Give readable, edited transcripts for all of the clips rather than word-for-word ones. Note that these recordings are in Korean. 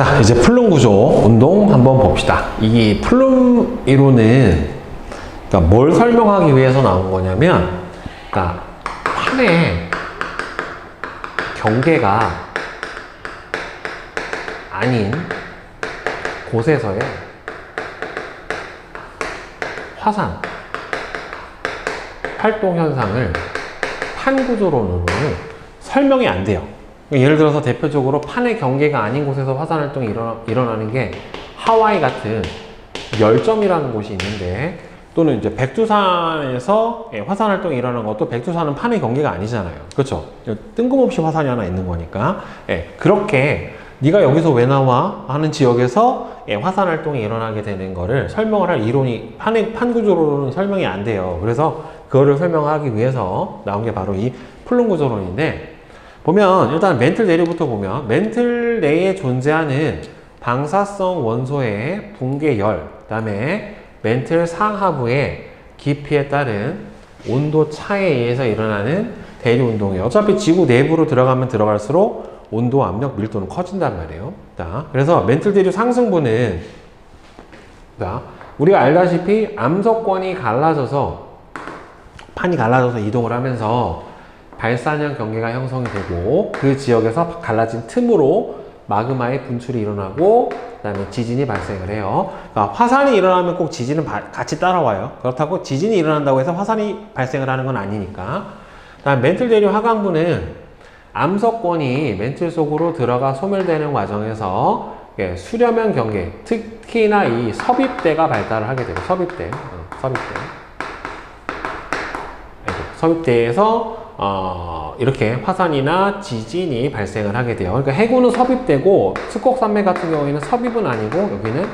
자, 이제 플룸 구조 운동 한번 봅시다. 이 플룸 이론은 그러니까 뭘 설명하기 위해서 나온 거냐면, 그러니까 판의 경계가 아닌 곳에서의 화산 활동 현상을 판 구조론으로는 설명이 안 돼요. 예를 들어서 대표적으로 판의 경계가 아닌 곳에서 화산 활동이 일어나는 게 하와이 같은 열점이라는 곳이 있는데, 또는 이제 백두산에서 화산 활동이 일어나는 것도, 백두산은 판의 경계가 아니잖아요. 그렇죠? 뜬금없이 화산이 하나 있는 거니까. 그렇게 네가 여기서 왜 나와? 하는 지역에서 화산 활동이 일어나게 되는 거를 설명을 할 이론이 판 구조로는 설명이 안 돼요. 그래서 그거를 설명하기 위해서 나온 게 바로 이 플룸 구조론인데, 보면 일단 멘틀 대류부터 보면, 멘틀 내에 존재하는 방사성 원소의 붕괴열, 그 다음에 멘틀 상하부의 깊이에 따른 온도 차에 의해서 일어나는 대류 운동이에요. 어차피 지구 내부로 들어가면 들어갈수록 온도, 압력, 밀도는 커진단 말이에요. 자, 그래서 멘틀 대류 상승부는, 자, 우리가 알다시피 암석권이 갈라져서, 판이 갈라져서 이동을 하면서 발산형 경계가 형성이 되고, 그 지역에서 갈라진 틈으로 마그마의 분출이 일어나고, 그 다음에 지진이 발생을 해요. 그러니까 화산이 일어나면 꼭 지진은 같이 따라와요. 그렇다고 지진이 일어난다고 해서 화산이 발생을 하는 건 아니니까. 다음 멘틀 대류 하강부는 암석권이 멘틀 속으로 들어가 소멸되는 과정에서 수렴형 경계, 특히나 이 섭입대가 발달을 하게 되고, 섭입대에서 이렇게 화산이나 지진이 발생을 하게 돼요. 그러니까 해구는 섭입되고, 스콕산맥 같은 경우에는 섭입은 아니고, 여기는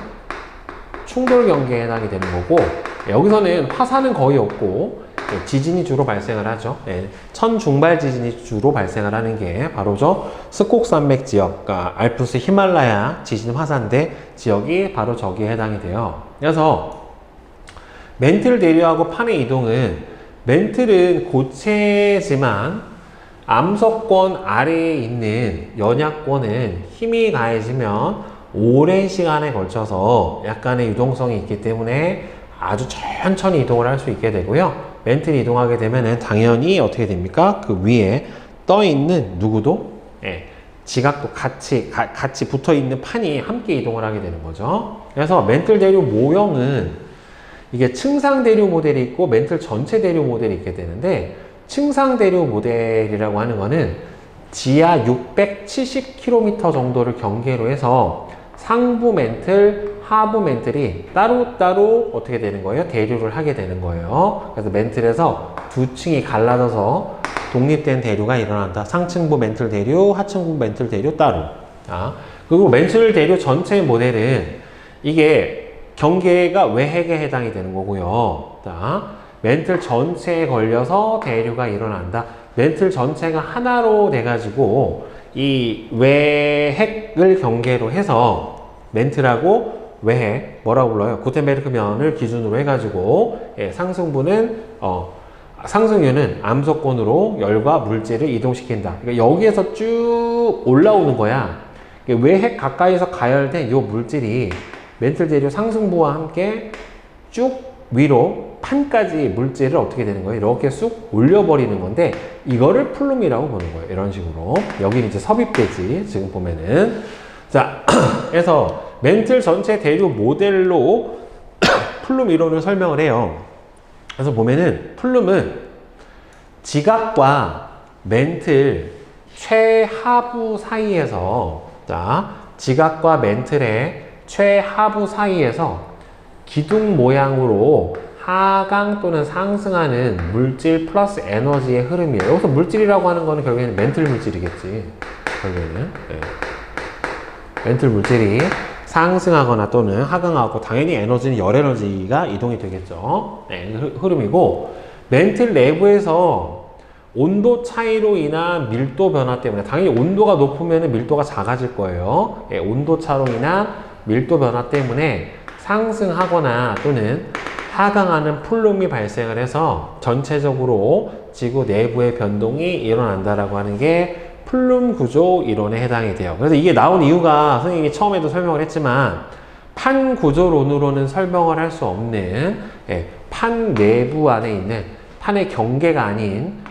충돌 경계에 해당이 되는 거고, 여기서는 화산은 거의 없고 지진이 주로 발생을 하죠. 천중발 지진이 주로 발생을 하는 게 바로 저 스콕산맥 지역, 그러니까 알프스 히말라야 지진 화산대 지역이 바로 저기에 해당이 돼요. 그래서 멘틀 대류하고 판의 이동은, 멘틀은 고체지만 암석권 아래에 있는 연약권은 힘이 가해지면 오랜 시간에 걸쳐서 약간의 유동성이 있기 때문에 아주 천천히 이동을 할 수 있게 되고요. 멘틀이 이동하게 되면은 당연히 어떻게 됩니까? 그 위에 떠 있는 누구도, 지각도 같이 붙어 있는 판이 함께 이동을 하게 되는 거죠. 그래서 멘틀 대류 모형은, 이게 층상 대류 모델이 있고 멘틀 전체 대류 모델이 있게 되는데, 층상 대류 모델이라고 하는 거는 지하 670km 정도를 경계로 해서 상부 멘틀, 하부 멘틀이 따로따로 어떻게 되는 거예요? 대류를 하게 되는 거예요. 그래서 멘틀에서 두 층이 갈라져서 독립된 대류가 일어난다. 상층부 멘틀 대류, 하층부 멘틀 대류 따로. 그리고 멘틀 대류 전체 모델은 이게 경계가 외핵에 해당이 되는 거고요. 자, 멘틀 전체에 걸려서 대류가 일어난다. 멘틀 전체가 하나로 돼가지고 이 외핵을 경계로 해서 멘틀하고 외핵, 뭐라고 불러요? 구텐베르크면을 기준으로 해가지고, 상승부는 상승유는 암석권으로 열과 물질을 이동시킨다. 그러니까 여기에서 쭉 올라오는 거야. 외핵 가까이서 가열된 이 물질이 멘틀 대류 상승부와 함께 쭉 위로 판까지 물질을 어떻게 되는 거예요? 이렇게 쑥 올려버리는 건데, 이거를 플룸이라고 보는 거예요. 이런 식으로. 여기는 이제 섭입대지, 지금 보면은. 자, 그래서 멘틀 전체 대류 모델로 플룸 이론을 설명을 해요. 그래서 보면은 플룸은 지각과 멘틀 최하부 사이에서, 자, 지각과 멘틀의 최하부 사이에서 기둥 모양으로 하강 또는 상승하는 물질 플러스 에너지의 흐름이에요. 여기서 물질이라고 하는 거는 결국에는 멘틀 물질이겠지. 결국에는. 멘틀 물질이 상승하거나 또는 하강하고, 당연히 에너지는 열 에너지가 이동이 되겠죠. 흐름이고, 멘틀 내부에서 온도 차이로 인한 밀도 변화 때문에, 당연히 온도가 높으면 밀도가 작아질 거예요. 온도 차로 인한 밀도 변화 때문에 상승하거나 또는 하강하는 플룸이 발생을 해서 전체적으로 지구 내부의 변동이 일어난다라고 하는 게 플룸 구조 이론에 해당이 돼요. 그래서 이게 나온 이유가 선생님이 처음에도 설명을 했지만 판 구조론으로는 설명을 할 수 없는 판 내부 안에 있는 판의 경계가 아닌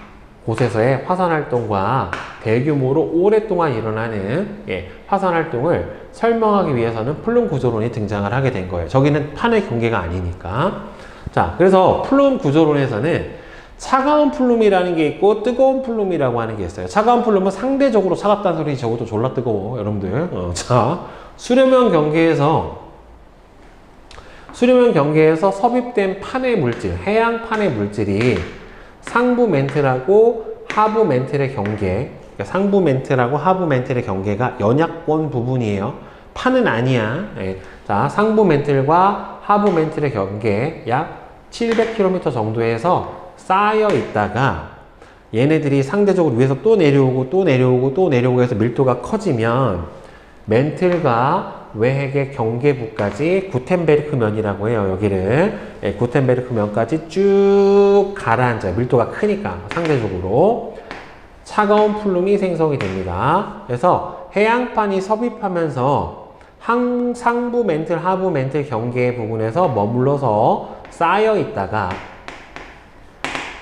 곳에서의 화산 활동과 대규모로 오랫동안 일어나는 화산 활동을 설명하기 위해서는 플룸 구조론이 등장을 하게 된 거예요. 저기는 판의 경계가 아니니까. 자, 그래서 플룸 구조론에서는 차가운 플룸이라는 게 있고 뜨거운 플룸이라고 하는 게 있어요. 차가운 플룸은 상대적으로 차갑다는 소리, 저것도 졸라 뜨거워 여러분들. 자, 수렴형 경계에서 섭입된 판의 물질, 해양판의 물질이 상부 멘틀하고 하부 멘틀의 경계, 그러니까 상부 멘틀하고 하부 멘틀의 경계가 연약권 부분이에요. 판은 아니야. 자, 상부 멘틀과 하부 멘틀의 경계 약 700km 정도에서 쌓여 있다가 얘네들이 상대적으로 위에서 또 내려오고 또 내려오고 또 내려오고 해서 밀도가 커지면 멘틀과 외핵의 경계부까지 구텐베르크면이라고 해요. 여기를 구텐베르크면까지 쭉 가라앉아요. 밀도가 크니까 상대적으로 차가운 플룸이 생성이 됩니다. 그래서 해양판이 섭입하면서 상부 멘틀, 하부 멘틀 경계 부분에서 머물러서 쌓여 있다가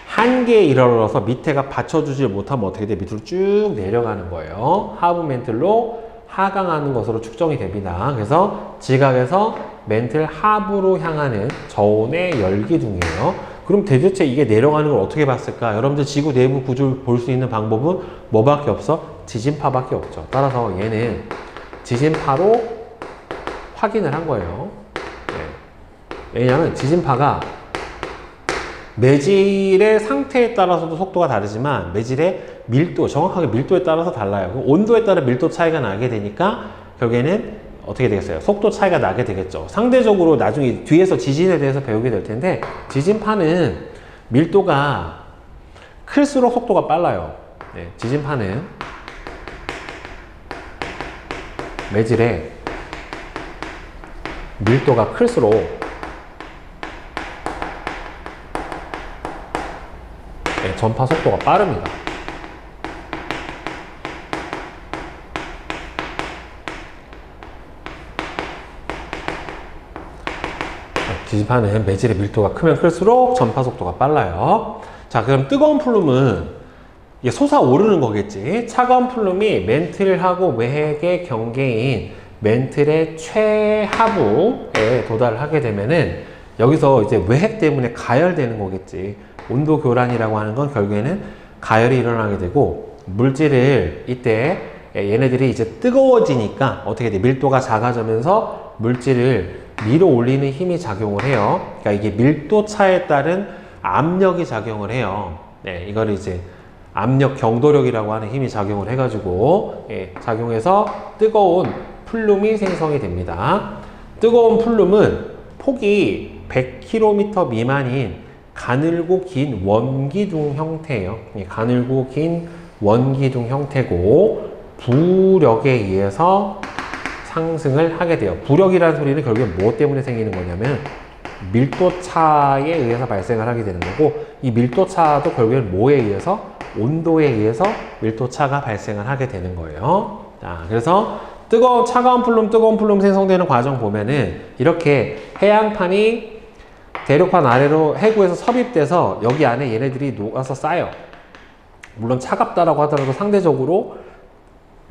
한계에 이르러서 밑에가 받쳐주지 못하면 어떻게 돼? 밑으로 쭉 내려가는 거예요. 하부 멘틀로 하강하는 것으로 측정이 됩니다. 그래서 지각에서 멘틀 하부로 향하는 저온의 열기둥이에요. 그럼 도대체 이게 내려가는 걸 어떻게 봤을까? 여러분들 지구 내부 구조를 볼 수 있는 방법은 뭐밖에 없어? 지진파밖에 없죠. 따라서 얘는 지진파로 확인을 한 거예요. 왜냐하면 지진파가 매질의 상태에 따라서도 속도가 다르지만 매질의 밀도, 정확하게 밀도에 따라서 달라요. 온도에 따라 밀도 차이가 나게 되니까 결국에는 어떻게 되겠어요? 속도 차이가 나게 되겠죠. 상대적으로 나중에 뒤에서 지진에 대해서 배우게 될 텐데 지진파는 밀도가 클수록 속도가 빨라요. 지진파는 매질의 밀도가 클수록 전파 속도가 빠릅니다. 지진파는 매질의 밀도가 크면 클수록 전파 속도가 빨라요. 자, 그럼 뜨거운 플룸은 이게 솟아오르는 거겠지. 차가운 플룸이 멘틀하고 외핵의 경계인 멘틀의 최하부에 도달을 하게 되면은 여기서 이제 외핵 때문에 가열되는 거겠지. 온도 교란이라고 하는 건 결국에는 가열이 일어나게 되고 물질을 이때 얘네들이 이제 뜨거워지니까 어떻게 돼? 밀도가 작아지면서 물질을 밀어 올리는 힘이 작용을 해요. 그러니까 이게 밀도 차에 따른 압력이 작용을 해요. 이거를 이제 압력 경도력이라고 하는 힘이 작용을 해가지고 작용해서 뜨거운 플룸이 생성이 됩니다. 뜨거운 플룸은 폭이 100km 미만인 가늘고 긴 원기둥 형태예요. 가늘고 긴 원기둥 형태고 부력에 의해서 상승을 하게 돼요. 부력이라는 소리는 결국엔 뭐 때문에 생기는 거냐면 밀도 차에 의해서 발생을 하게 되는 거고 이 밀도 차도 결국엔 뭐에 의해서? 온도에 의해서 밀도 차가 발생을 하게 되는 거예요. 자, 그래서 차가운 플룸, 뜨거운 플룸 생성되는 과정 보면은 이렇게 해양판이 대륙판 아래로 해구에서 섭입돼서 여기 안에 얘네들이 녹아서 쌓여. 물론 차갑다라고 하더라도 상대적으로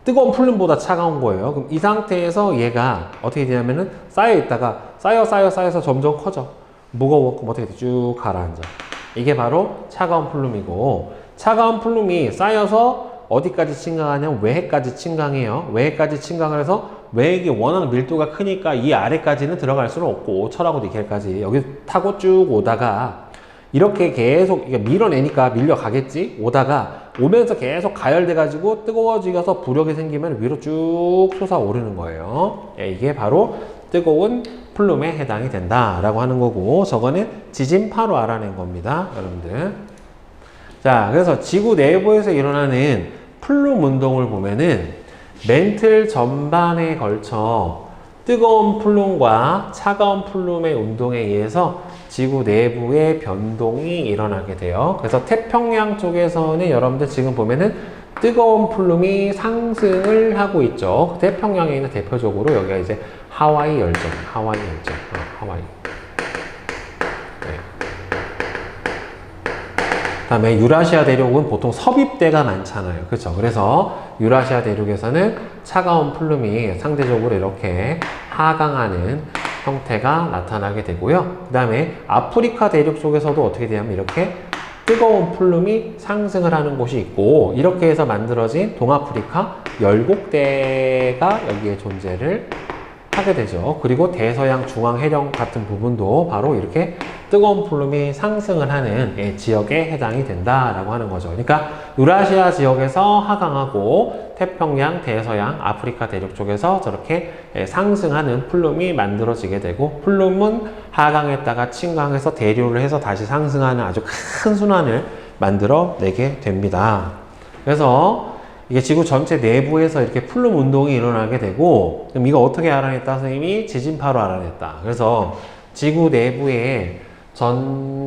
뜨거운 플룸보다 차가운 거예요. 그럼 이 상태에서 얘가 어떻게 되냐면은 쌓여 있다가 쌓여서 점점 커져. 무거워. 그럼 어떻게 돼? 쭉 가라앉아. 이게 바로 차가운 플룸이고 차가운 플룸이 쌓여서 어디까지 침강하냐면 외핵까지 침강해요. 외핵까지 침강을 해서 외핵이 워낙 밀도가 크니까 이 아래까지는 들어갈 수는 없고 철하고 니켈까지 여기 타고 쭉 오다가 이렇게 계속 밀어내니까 밀려가겠지? 오면서 계속 가열돼 가지고 뜨거워지면서 부력이 생기면 위로 쭉 솟아오르는 거예요. 이게 바로 뜨거운 플룸에 해당이 된다라고 하는 거고 저거는 지진파로 알아낸 겁니다. 여러분들. 자, 그래서 지구 내부에서 일어나는 플룸 운동을 보면은 멘틀 전반에 걸쳐 뜨거운 플룸과 차가운 플룸의 운동에 의해서 지구 내부의 변동이 일어나게 돼요. 그래서 태평양 쪽에서는 여러분들 지금 보면은 뜨거운 플룸이 상승을 하고 있죠. 태평양에 있는 대표적으로 여기가 이제 하와이 열전, 하와이. 네. 그다음에 유라시아 대륙은 보통 섭입대가 많잖아요. 그렇죠? 그래서 유라시아 대륙에서는 차가운 플룸이 상대적으로 이렇게 하강하는 형태가 나타나게 되고요. 그 다음에 아프리카 대륙 속에서도 어떻게 되냐면 이렇게 뜨거운 플룸이 상승을 하는 곳이 있고, 이렇게 해서 만들어진 동아프리카 열곡대가 여기에 존재를 하게 되죠. 그리고 대서양 중앙 해령 같은 부분도 바로 이렇게 뜨거운 플룸이 상승을 하는 지역에 해당이 된다라고 하는 거죠. 그러니까 유라시아 지역에서 하강하고 태평양, 대서양, 아프리카 대륙 쪽에서 저렇게 상승하는 플룸이 만들어지게 되고, 플룸은 하강했다가 침강해서 대류를 해서 다시 상승하는 아주 큰 순환을 만들어내게 됩니다. 그래서 이게 지구 전체 내부에서 이렇게 플룸 운동이 일어나게 되고, 그럼 이거 어떻게 알아냈다? 선생님이 지진파로 알아냈다. 그래서 지구 내부에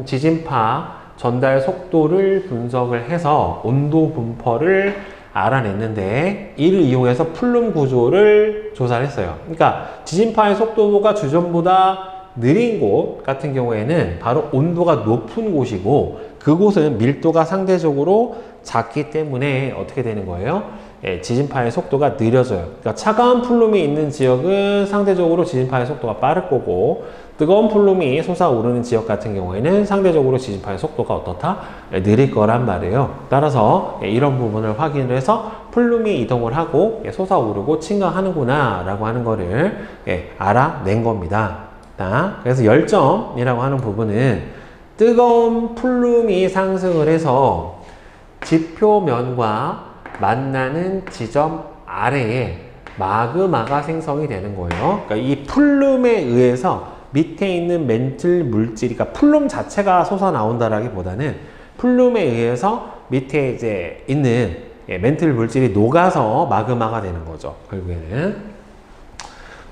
지진파 전달 속도를 분석을 해서 온도 분포를 알아냈는데, 이를 이용해서 플룸 구조를 조사를 했어요. 그러니까 지진파의 속도가 주전보다 느린 곳 같은 경우에는 바로 온도가 높은 곳이고, 그곳은 밀도가 상대적으로 작기 때문에 어떻게 되는 거예요? 지진파의 속도가 느려져요. 그러니까 차가운 플룸이 있는 지역은 상대적으로 지진파의 속도가 빠를 거고, 뜨거운 플룸이 솟아오르는 지역 같은 경우에는 상대적으로 지진파의 속도가 어떻다? 느릴 거란 말이에요. 따라서 이런 부분을 확인을 해서 플룸이 이동을 하고 솟아오르고 침강하는구나 라고 하는 거를 알아낸 겁니다. 그래서 열점이라고 하는 부분은 뜨거운 플룸이 상승을 해서 지표면과 만나는 지점 아래에 마그마가 생성이 되는 거예요. 그러니까 이 플룸에 의해서 밑에 있는 멘틀 물질이, 그러니까 플룸 자체가 솟아나온다라기보다는 플룸에 의해서 밑에 이제 있는 멘틀 물질이 녹아서 마그마가 되는 거죠. 결국에는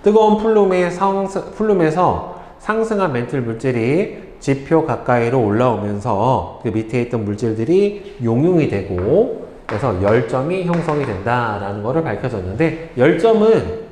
뜨거운 플룸에서 상승한 멘틀 물질이 지표 가까이로 올라오면서 그 밑에 있던 물질들이 용융이 되고, 그래서 열점이 형성이 된다라는 것을 밝혀졌는데, 열점은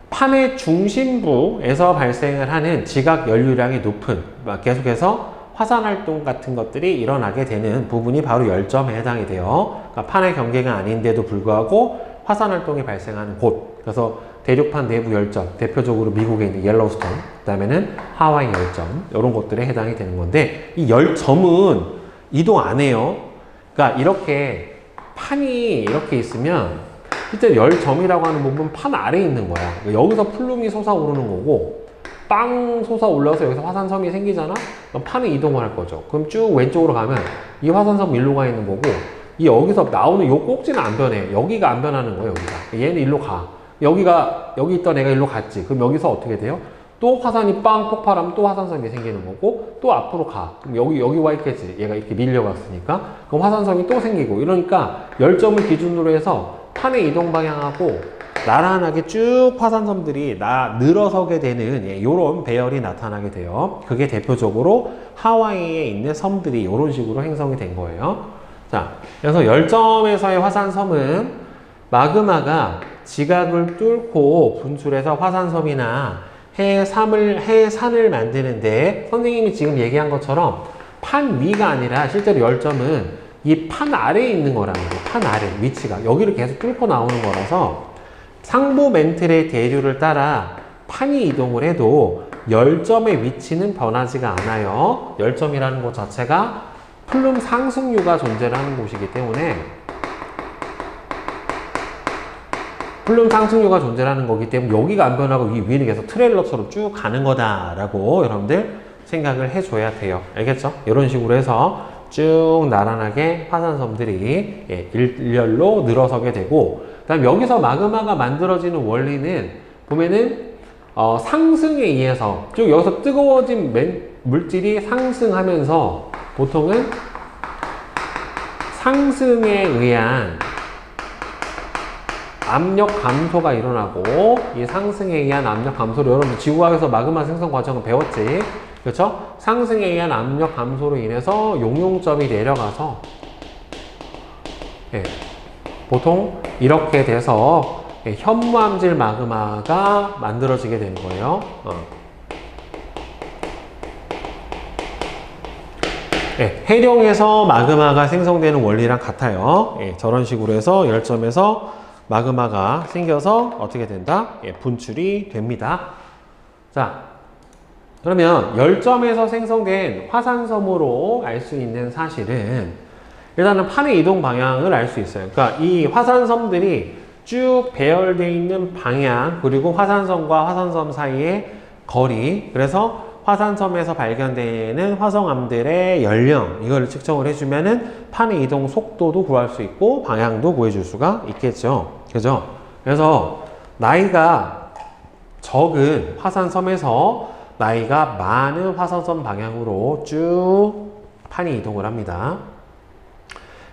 판의 중심부에서 발생을 하는 지각 연료량이 높은, 계속해서 화산 활동 같은 것들이 일어나게 되는 부분이 바로 열점에 해당이 돼요. 그러니까 판의 경계가 아닌데도 불구하고 화산 활동이 발생하는 곳. 그래서 대륙판 내부 열점, 대표적으로 미국에 있는 옐로우스톤, 그 다음에는 하와이 열점, 이런 것들에 해당이 되는 건데, 이 열점은 이동 안 해요. 그러니까 이렇게 판이 이렇게 있으면 실제 열점이라고 하는 부분은 판 아래에 있는 거야. 여기서 플룸이 솟아오르는 거고, 빵 솟아올라서 여기서 화산섬이 생기잖아? 그럼 판이 이동을 할 거죠. 그럼 쭉 왼쪽으로 가면 이 화산섬 일로 가 있는 거고, 이 여기서 나오는 요 꼭지는 안 변해. 여기가 안 변하는 거예요, 여기가. 얘는 일로 가. 여기 있던 애가 일로 갔지. 그럼 여기서 어떻게 돼요? 또 화산이 빵 폭발하면 또 화산섬이 생기는 거고, 또 앞으로 가. 그럼 여기 와 있겠지. 얘가 이렇게 밀려갔으니까. 그럼 화산섬이 또 생기고. 이러니까 열점을 기준으로 해서 판의 이동 방향하고 나란하게 쭉 화산섬들이 늘어서게 되는 이런 배열이 나타나게 돼요. 그게 대표적으로 하와이에 있는 섬들이 이런 식으로 형성이 된 거예요. 자, 그래서 열점에서의 화산섬은 마그마가 지각을 뚫고 분출해서 화산섬이나 해산을 만드는데, 선생님이 지금 얘기한 것처럼 판 위가 아니라 실제로 열점은 이 판 아래에 있는 거라는 거예요. 판 아래 위치가 여기를 계속 뚫고 나오는 거라서 상부 멘틀의 대류를 따라 판이 이동을 해도 열점의 위치는 변하지가 않아요. 열점이라는 것 자체가 플룸 상승류가 존재를 하는 곳이기 때문에, 플룸 상승류가 존재하는 거기 때문에 여기가 안 변하고 이 위는 계속 트레일러처럼 쭉 가는 거다라고 여러분들 생각을 해줘야 돼요. 알겠죠? 이런 식으로 해서 쭉 나란하게 화산섬들이 일렬로 늘어서게 되고, 그 다음 여기서 마그마가 만들어지는 원리는 보면은 상승에 의해서 쭉 여기서 뜨거워진 물질이 상승하면서 보통은 상승에 의한 압력 감소가 일어나고, 이 상승에 의한 압력 감소를 여러분 지구과학에서 마그마 생성 과정을 배웠지. 그렇죠? 상승에 의한 압력 감소로 인해서 용용점이 내려가서 예, 보통 이렇게 돼서 예, 현무암질 마그마가 만들어지게 되는 거예요. 예, 해룡에서 마그마가 생성되는 원리랑 같아요. 예, 저런 식으로 해서 열점에서 마그마가 생겨서 어떻게 된다? 예, 분출이 됩니다. 자, 그러면 열점에서 생성된 화산섬으로 알 수 있는 사실은 일단은 판의 이동 방향을 알 수 있어요. 그러니까 이 화산섬들이 쭉 배열되어 있는 방향, 그리고 화산섬과 화산섬 사이의 거리, 그래서 화산섬에서 발견되는 화성암들의 연령, 이걸 측정을 해주면은 판의 이동 속도도 구할 수 있고 방향도 구해줄 수가 있겠죠. 그죠? 그래서 나이가 적은 화산섬에서 나이가 많은 화산섬 방향으로 쭉 판이 이동을 합니다.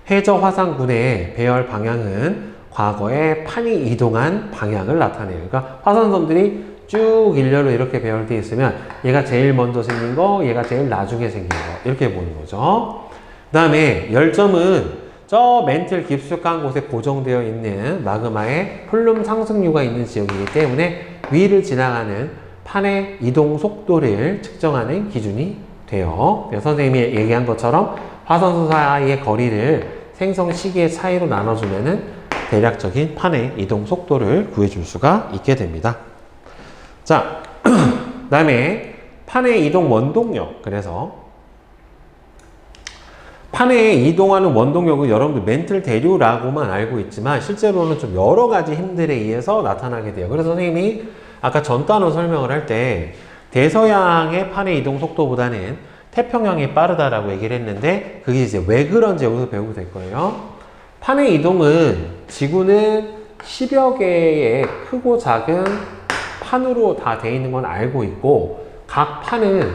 해저 화산군의 배열 방향은 과거에 판이 이동한 방향을 나타내요. 그러니까 화산섬들이 쭉 일렬로 이렇게 배열되어 있으면 얘가 제일 먼저 생긴 거, 얘가 제일 나중에 생긴 거, 이렇게 보는 거죠. 그 다음에 열점은 저 멘틀 깊숙한 곳에 고정되어 있는 마그마의 플룸 상승류가 있는 지역이기 때문에 위를 지나가는 판의 이동 속도를 측정하는 기준이 돼요. 선생님이 얘기한 것처럼 화산섬 사이의 거리를 생성 시기의 차이로 나눠주면은 대략적인 판의 이동 속도를 구해줄 수가 있게 됩니다. 자, 그 다음에 판의 이동 원동력. 그래서 판에 이동하는 원동력은 여러분들 멘틀 대류라고만 알고 있지만 실제로는 좀 여러 가지 힘들에 의해서 나타나게 돼요. 그래서 선생님이 아까 전 단어 설명을 할 때 대서양의 판의 이동 속도보다는 태평양이 빠르다라고 얘기를 했는데 그게 이제 왜 그런지 여기서 배우게 될 거예요. 판의 이동은 지구는 10여 개의 크고 작은 판으로 다 돼 있는 건 알고 있고 각 판은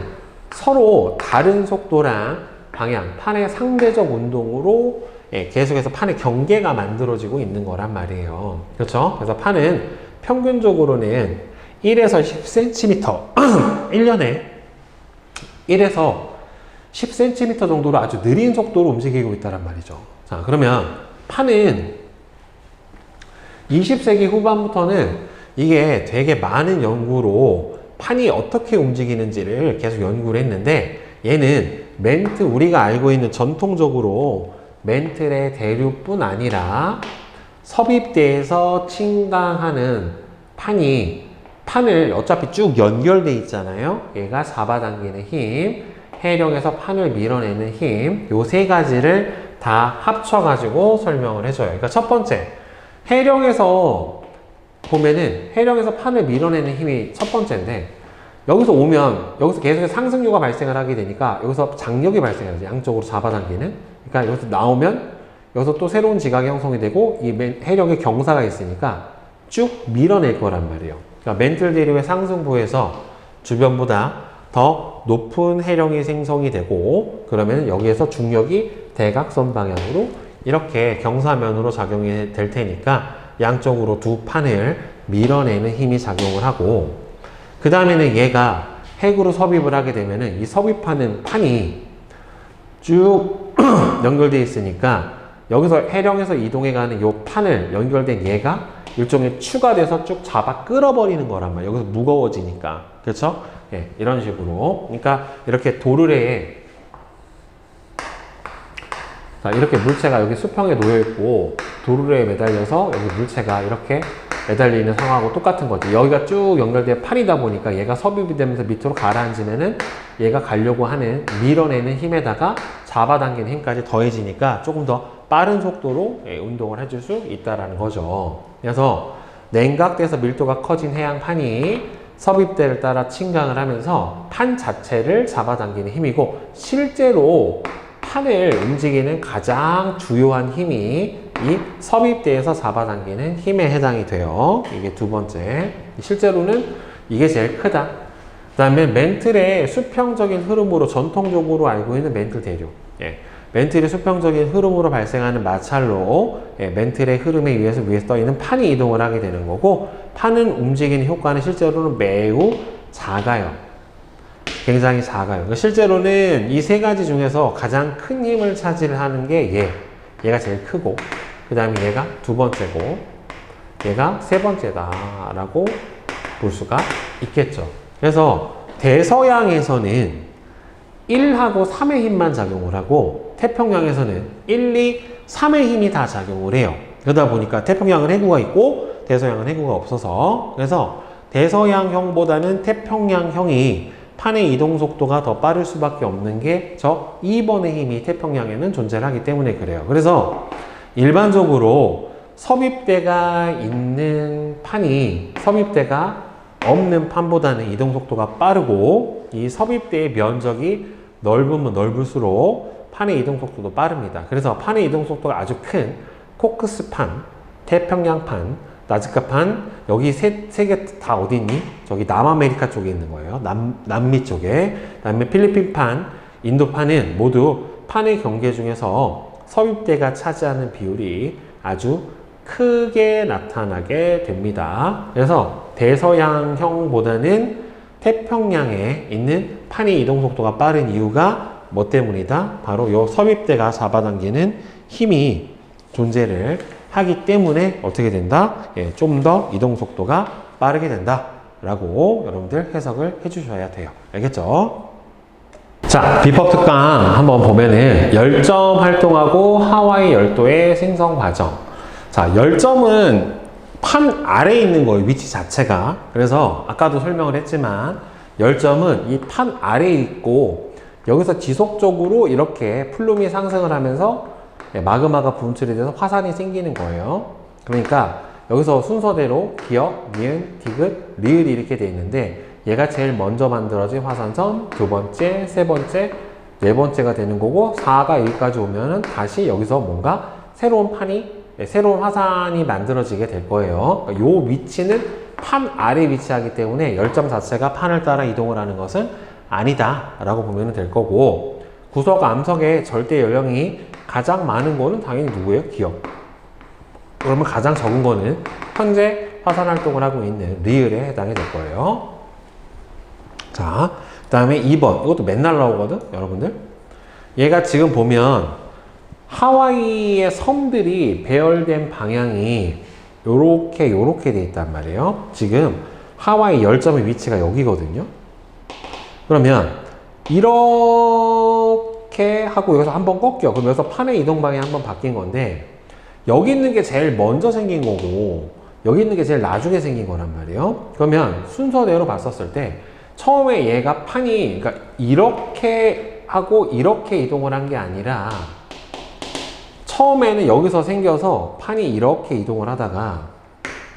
서로 다른 속도랑 방향, 판의 상대적 운동으로 계속해서 판의 경계가 만들어지고 있는 거란 말이에요. 그렇죠? 그래서 판은 평균적으로는 1에서 10cm, 1년에 1에서 10cm 정도로 아주 느린 속도로 움직이고 있다란 말이죠. 자, 그러면 판은 20세기 후반부터는 이게 되게 많은 연구로 판이 어떻게 움직이는지를 계속 연구를 했는데 얘는 멘틀, 우리가 알고 있는 전통적으로 멘틀의 대류뿐 아니라 섭입대에서 침강하는 판을 어차피 쭉 연결돼 있잖아요. 얘가 잡아당기는 힘, 해령에서 판을 밀어내는 힘, 요 세 가지를 다 합쳐가지고 설명을 해줘요. 그러니까 첫 번째, 해령에서 보면은 해령에서 판을 밀어내는 힘이 첫 번째인데 여기서 오면 여기서 계속해서 상승류가 발생을 하게 되니까 여기서 장력이 발생해요. 양쪽으로 잡아당기는. 그러니까 여기서 나오면 여기서 또 새로운 지각이 형성이 되고 이 해력에 경사가 있으니까 쭉 밀어낼 거란 말이에요. 그러니까 멘틀 대류의 상승부에서 주변보다 더 높은 해령이 생성이 되고 그러면 여기에서 중력이 대각선 방향으로 이렇게 경사면으로 작용이 될 테니까 양쪽으로 두 판을 밀어내는 힘이 작용을 하고 그 다음에는 얘가 핵으로 섭입을 하게 되면은 이 섭입하는 판이 쭉 연결되어 있으니까 여기서 해령에서 이동해가는 요 판을 연결된 얘가 일종의 추가 돼서 쭉 잡아 끌어버리는 거란 말이에요. 여기서 무거워지니까. 그렇죠? 예, 이런 식으로. 그러니까 이렇게 도르래에 자, 이렇게 물체가 여기 수평에 놓여있고 도르래에 매달려서 여기 물체가 이렇게 매달리는 상황하고 똑같은 거지. 여기가 쭉 연결된 판이다 보니까 얘가 섭입이 되면서 밑으로 가라앉으면은 얘가 가려고 하는 밀어내는 힘에다가 잡아당기는 힘까지 더해지니까 조금 더 빠른 속도로 운동을 해줄 수 있다라는 거죠. 그래서 냉각돼서 밀도가 커진 해양판이 섭입대를 따라 침강을 하면서 판 자체를 잡아당기는 힘이고 실제로 판을 움직이는 가장 주요한 힘이 이 섭입대에서 잡아당기는 힘에 해당이 돼요. 이게 두 번째. 실제로는 이게 제일 크다. 그 다음에 멘틀의 수평적인 흐름으로 전통적으로 알고 있는 멘틀 대류. 예. 멘틀의 수평적인 흐름으로 발생하는 마찰로 멘틀의 흐름에 의해서 위에 떠있는 판이 이동을 하게 되는 거고 판은 움직이는 효과는 실제로는 매우 작아요. 굉장히 작아요. 실제로는 이 세 가지 중에서 가장 큰 힘을 차지하는 게 얘가 제일 크고, 그 다음에 얘가 두 번째고, 얘가 세 번째다 라고 볼 수가 있겠죠. 그래서 대서양에서는 1하고 3의 힘만 작용을 하고, 태평양에서는 1, 2, 3의 힘이 다 작용을 해요. 그러다 보니까 태평양은 해구가 있고 대서양은 해구가 없어서, 그래서 대서양형보다는 태평양형이 판의 이동 속도가 더 빠를 수밖에 없는 게 저 2번의 힘이 태평양에는 존재를 하기 때문에 그래요. 그래서 일반적으로 섭입대가 있는 판이 섭입대가 없는 판보다는 이동 속도가 빠르고, 이 섭입대의 면적이 넓으면 넓을수록 판의 이동 속도도 빠릅니다. 그래서 판의 이동 속도가 아주 큰 코크스판, 태평양판, 나즈카판, 여기 세 개 다 어디 있니? 저기 남아메리카 쪽에 있는 거예요. 남미 쪽에. 그다음에 필리핀판, 인도판은 모두 판의 경계 중에서 섭입대가 차지하는 비율이 아주 크게 나타나게 됩니다. 그래서 대서양형보다는 태평양에 있는 판의 이동 속도가 빠른 이유가 뭐 때문이다? 바로 요 섭입대가 잡아당기는 힘이 존재를 하기 때문에 어떻게 된다? 좀 더 이동 속도가 빠르게 된다 라고 여러분들 해석을 해 주셔야 돼요. 알겠죠? 자, 비법 특강 한번 보면은 열점 활동하고 하와이 열도의 생성 과정. 자, 열점은 판 아래에 있는 거예요, 위치 자체가. 그래서 아까도 설명을 했지만 열점은 이 판 아래에 있고, 여기서 지속적으로 이렇게 플룸이 상승을 하면서 마그마가 분출이 돼서 화산이 생기는 거예요. 그러니까 여기서 순서대로 기역, 니은, 디귿, 리을이 이렇게 돼 있는데, 얘가 제일 먼저 만들어진 화산섬, 두 번째, 세 번째, 네 번째가 되는 거고, 4가 여기까지 오면은 다시 여기서 뭔가 새로운 판이, 새로운 화산이 만들어지게 될 거예요. 요 위치는 판 아래 위치하기 때문에 열점 자체가 판을 따라 이동을 하는 것은 아니다 라고 보면 될 거고, 구석 암석의 절대 연령이 가장 많은 거는 당연히 누구예요? 기역. 그러면 가장 적은 거는 현재 화산 활동을 하고 있는 리을에 해당이 될 거예요. 자, 그 다음에 2번. 이것도 맨날 나오거든, 여러분들. 얘가 지금 보면 하와이의 섬들이 배열된 방향이 요렇게 돼 있단 말이에요. 지금 하와이 열점의 위치가 여기거든요. 그러면 이렇게 하고 여기서 한번 꺾여. 그럼 여기서 판의 이동 방향이 한번 바뀐 건데, 여기 있는 게 제일 먼저 생긴 거고 여기 있는 게 제일 나중에 생긴 거란 말이에요. 그러면 순서대로 봤었을 때 처음에 얘가 판이, 그러니까 이렇게 하고 이렇게 이동을 한 게 아니라, 처음에는 여기서 생겨서 판이 이렇게 이동을 하다가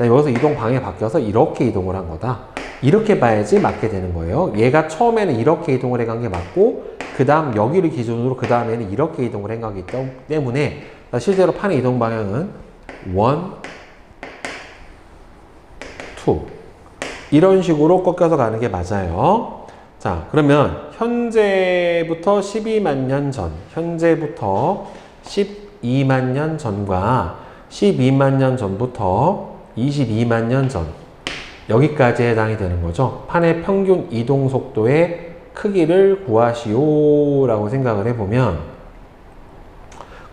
여기서 이동 방향이 바뀌어서 이렇게 이동을 한 거다. 이렇게 봐야지 맞게 되는 거예요. 얘가 처음에는 이렇게 이동을 해간 게 맞고, 그 다음 여기를 기준으로 그 다음에는 이렇게 이동을 해가기 때문에 실제로 판의 이동 방향은 1, 2 이런 식으로 꺾여서 가는 게 맞아요. 자, 그러면 현재부터 12만 년 전, 현재부터 12만 년 전과 12만 년 전부터 22만 년 전, 여기까지 해당이 되는 거죠. 판의 평균 이동 속도의 크기를 구하시오 라고 생각을 해보면,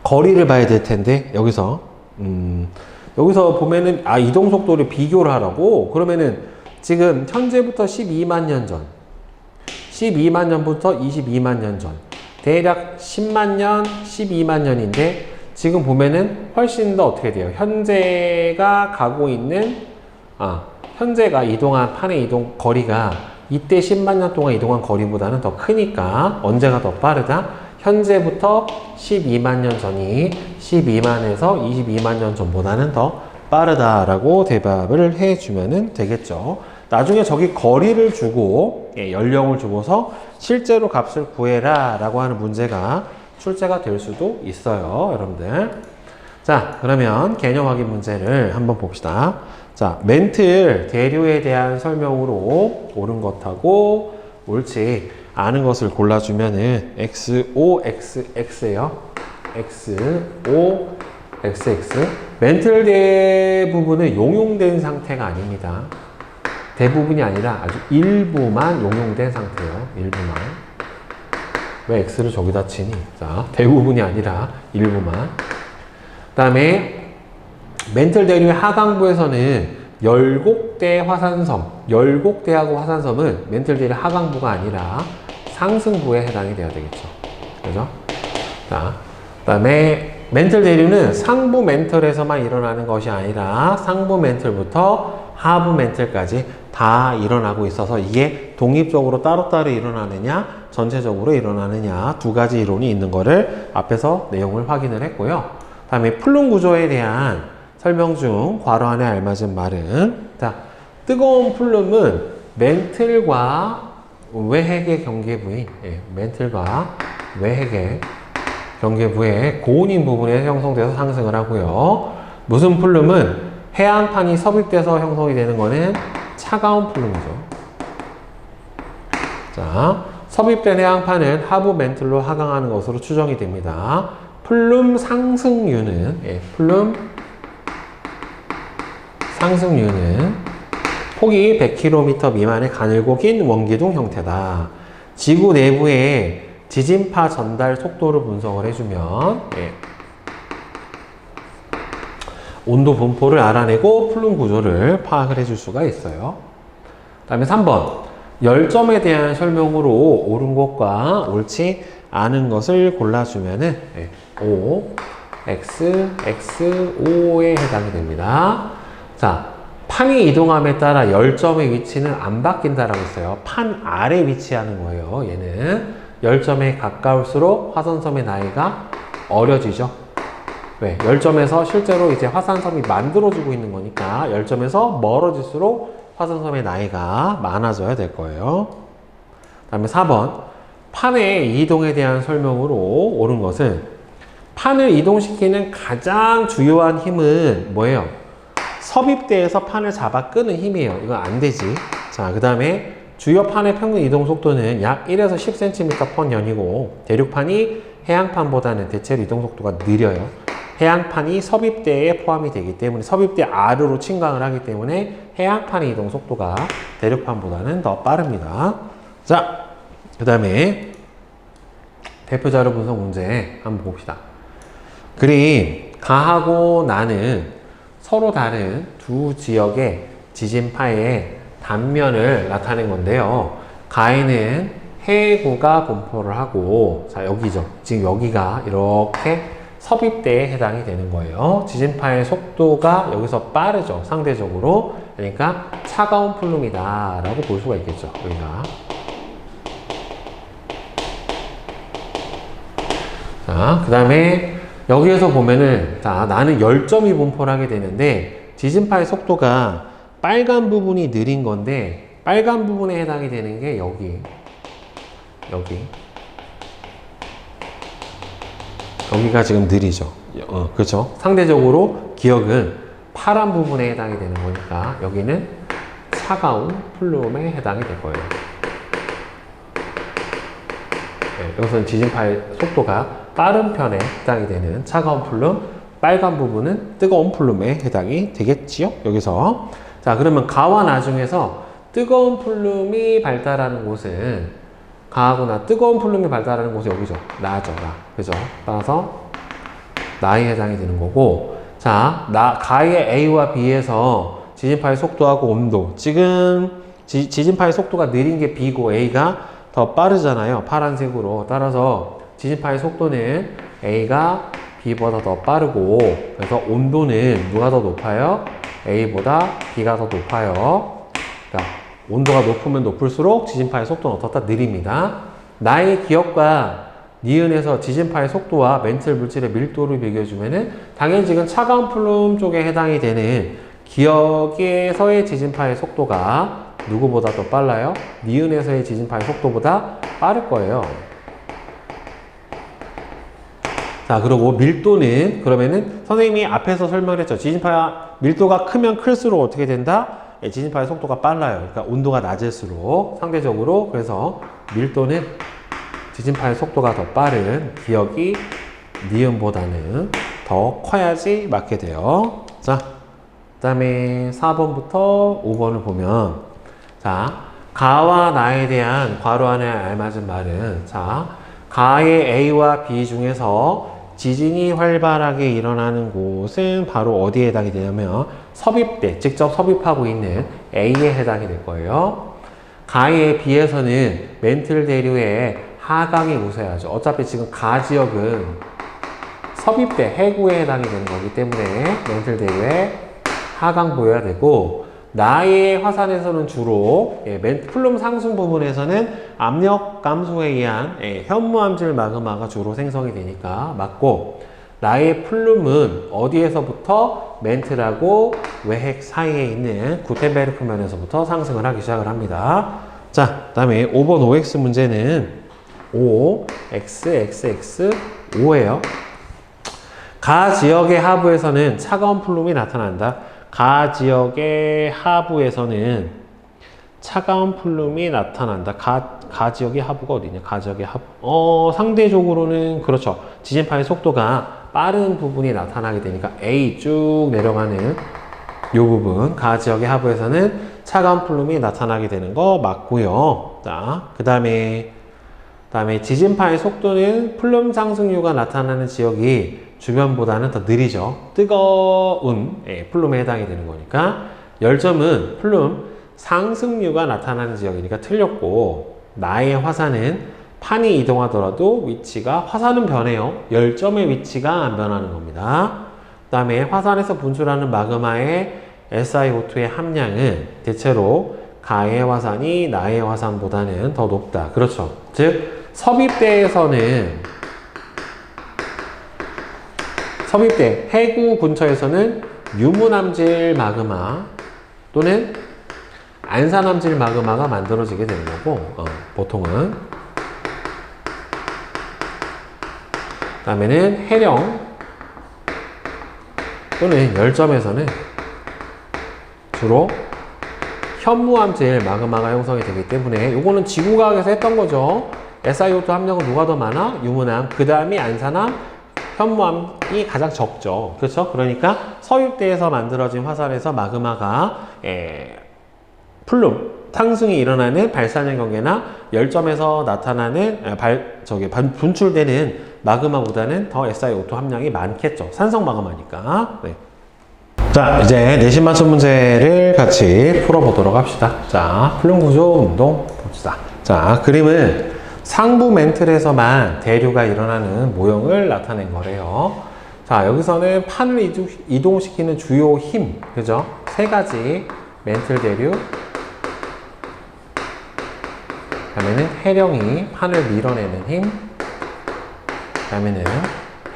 거리를 봐야 될 텐데 여기서 보면은 이동 속도를 비교를 하라고. 그러면은 지금 현재부터 12만 년 전, 12만 년부터 22만 년 전, 대략 10만 년, 12만 년인데, 지금 보면은 훨씬 더 어떻게 돼요? 현재가 가고 있는, 현재가 이동한 판의 이동 거리가 이때 10만 년 동안 이동한 거리보다는 더 크니까 언제가 더 빠르다? 현재부터 12만 년 전이 12만에서 22만 년 전보다는 더 빠르다라고 대답을 해주면 되겠죠. 나중에 저기 거리를 주고 연령을 주고서 실제로 값을 구해라 라고 하는 문제가 출제가 될 수도 있어요, 여러분들. 자, 그러면 개념 확인 문제를 한번 봅시다. 자, 멘틀 대류에 대한 설명으로 옳은 것하고 옳지 않은 것을 골라주면은 XOXX예요. XOXX. 멘틀 대부분은 용용된 상태가 아닙니다. 대부분이 아니라 아주 일부만 용용된 상태예요. 일부만. 왜 X를 저기다 치니? 자, 대부분이 아니라 일부만. 그 다음에 멘틀 대류의 하강부에서는 열곡대 화산섬, 열곡대하고 화산섬은 멘틀 대류 하강부가 아니라 상승부에 해당이 돼야 되겠죠. 그죠? 자, 그 다음에 멘틀 대류는 상부 멘틀에서만 일어나는 것이 아니라 상부 멘틀부터 하부 멘틀까지 다 일어나고 있어서 이게 독립적으로 따로따로 일어나느냐 전체적으로 일어나느냐 두 가지 이론이 있는 거를 앞에서 내용을 확인을 했고요. 다음에 플룸 구조에 대한 설명 중 괄호 안에 알맞은 말은, 자, 뜨거운 플룸은 멘틀과 외핵의 경계부인, 멘틀과 외핵의 경계부의 고온인 부분에 형성돼서 상승을 하고요. 무슨 플룸은 해안판이 섭입돼서 형성이 되는 거는 차가운 플룸이죠. 자, 섭입된 해안판은 하부 멘틀로 하강하는 것으로 추정이 됩니다. 플룸 상승류는, 플룸 상승류는 폭이 100km 미만의 가늘고 긴 원기둥 형태다. 지구 내부의 지진파 전달 속도를 분석을 해주면 온도 분포를 알아내고 플룸 구조를 파악을 해줄 수가 있어요. 그 다음에 3번 열점에 대한 설명으로 옳은 것과 옳지 않은 것을 골라주면은 O, X, X, O에 해당이 됩니다. 자, 판이 이동함에 따라 열점의 위치는 안 바뀐다라고 했어요. 판 아래 위치하는 거예요. 얘는 열점에 가까울수록 화산섬의 나이가 어려지죠. 왜? 열점에서 실제로 이제 화산섬이 만들어지고 있는 거니까 열점에서 멀어질수록 화산섬의 나이가 많아져야 될 거예요. 그 다음에 4번 판의 이동에 대한 설명으로 옳은 것은 판을 이동시키는 가장 주요한 힘은 뭐예요? 섭입대에서 판을 잡아 끄는 힘이에요. 이건 안 되지. 자, 그 다음에 주요 판의 평균 이동 속도는 약 1에서 10cm/년이고 대륙판이 해양판보다는 대체로 이동 속도가 느려요. 해양판이 섭입대에 포함이 되기 때문에 섭입대 아래로 침강을 하기 때문에 해양판의 이동 속도가 대륙판보다는 더 빠릅니다. 자, 그 다음에 대표자료 분석 문제 한번 봅시다. 그림 가하고 나는 서로 다른 두 지역의 지진파의 단면을 나타낸 건데요. 가에는 해구가 분포를 하고, 자, 여기죠. 지금 여기가 이렇게 섭입대에 해당이 되는 거예요. 지진파의 속도가 여기서 빠르죠. 상대적으로. 그러니까 차가운 플룸이다 라고 볼 수가 있겠죠. 여기가. 자, 그 다음에 여기에서 보면은, 자, 나는 열점이 분포를 하게 되는데 지진파의 속도가 빨간 부분이 느린 건데 빨간 부분에 해당이 되는 게 여기가 지금 느리죠. 그렇죠. 상대적으로 기억은 파란 부분에 해당이 되는 거니까 여기는 차가운 플룸에 해당이 될 거예요. 여기서는 지진파의 속도가 빠른 편에 해당이 되는 차가운 플룸, 빨간 부분은 뜨거운 플룸에 해당이 되겠지요. 여기서. 자, 그러면 가와 나 중에서 뜨거운 플룸이 발달하는 곳은 가하고 나, 뜨거운 플룸이 발달하는 곳이 여기죠. 나죠, 나. 그죠? 따라서 나에 해당이 되는 거고, 자, 가의 A와 B에서 지진파의 속도하고 온도. 지금 지진파의 속도가 느린 게 B고 A가 더 빠르잖아요. 파란색으로. 따라서 지진파의 속도는 A가 B보다 더 빠르고, 그래서 온도는 누가 더 높아요? A보다 B가 더 높아요. 그러니까 온도가 높으면 높을수록 지진파의 속도는 어떻다? 느립니다. 나의 기억과 니은에서 지진파의 속도와 멘틀 물질의 밀도를 비교해주면은 당연히 지금 차가운 플룸 쪽에 해당이 되는 기억에서의 지진파의 속도가 누구보다 더 빨라요? 니은에서의 지진파의 속도보다 빠를 거예요. 자, 그리고 밀도는, 그러면은 선생님이 앞에서 설명을 했죠. 지진파 밀도가 크면 클수록 어떻게 된다? 지진파의 속도가 빨라요. 그러니까 온도가 낮을수록 상대적으로. 그래서 밀도는 지진파의 속도가 더 빠른 기억이 니은보다는 더 커야지 맞게 돼요. 자, 그 다음에 4번부터 5번을 보면 자, 가와 나에 대한 괄호 안에 알맞은 말은, 자, 가의 A와 B 중에서 지진이 활발하게 일어나는 곳은 바로 어디에 해당이 되냐면 섭입대, 직접 섭입하고 있는 A에 해당이 될 거예요. 가의 B에서는 멘틀 대류의 하강이 우세하죠. 어차피 지금 가 지역은 섭입대, 해구에 해당이 되는 거기 때문에 멘틀 대류의 하강 보여야 되고, 나의 화산에서는 주로 플룸 상승 부분에서는 압력 감소에 의한 현무암질 마그마가 주로 생성이 되니까 맞고, 나의 플룸은 어디에서부터 멘틀하고 외핵 사이에 있는 구텐베르크 면에서부터 상승을 하기 시작을 합니다. 자, 그 다음에 5번 OX 문제는 5, X, X, X, 5예요. 가 지역의 하부에서는 차가운 플룸이 나타난다. 가 지역의 하부에서는 차가운 플룸이 나타난다. 가 지역의 하부가 어디냐? 가 지역의 하부. 상대적으로는 그렇죠. 지진파의 속도가 빠른 부분이 나타나게 되니까 A 쭉 내려가는 이 부분, 가 지역의 하부에서는 차가운 플룸이 나타나게 되는 거 맞고요. 자, 그 다음에 지진파의 속도는 플룸 상승류가 나타나는 지역이 주변보다는 더 느리죠. 뜨거운 플룸에 해당이 되는 거니까. 열점은 플룸 상승류가 나타나는 지역이니까 틀렸고, 나의 화산은 판이 이동하더라도 위치가, 화산은 변해요. 열점의 위치가 안 변하는 겁니다. 그 다음에 화산에서 분출하는 마그마의 SiO2의 함량은 대체로 가의 화산이 나의 화산보다는 더 높다. 그렇죠. 즉 섭입대에서는, 섭입대, 해구 근처에서는 유문암질 마그마 또는 안산암질 마그마가 만들어지게 되는 거고, 보통은. 그 다음에는 해령 또는 열점에서는 주로 현무암질 마그마가 형성이 되기 때문에, 요거는 지구과학에서 했던 거죠. SiO2 함량은 누가 더 많아? 유문암, 그 다음이 안산암, 현무암이 가장 적죠. 그렇죠? 그러니까 서입대에서 만들어진 화산에서 마그마가 플룸 상승이 일어나는 발산형 경계나 열점에서 나타나는 분출되는 마그마보다는 더 SiO2 함량이 많겠죠. 산성 마그마니까. 네. 자, 이제 내신 맞춤 문제를 같이 풀어보도록 합시다. 자, 플룸 구조 운동 봅시다. 자, 그림은 상부 멘틀에서만 대류가 일어나는 모형을 나타낸 거래요. 자, 여기서는 판을 이동시키는 주요 힘, 그죠? 세 가지 멘틀 대류, 그다음에는 해령이 판을 밀어내는 힘, 그다음에는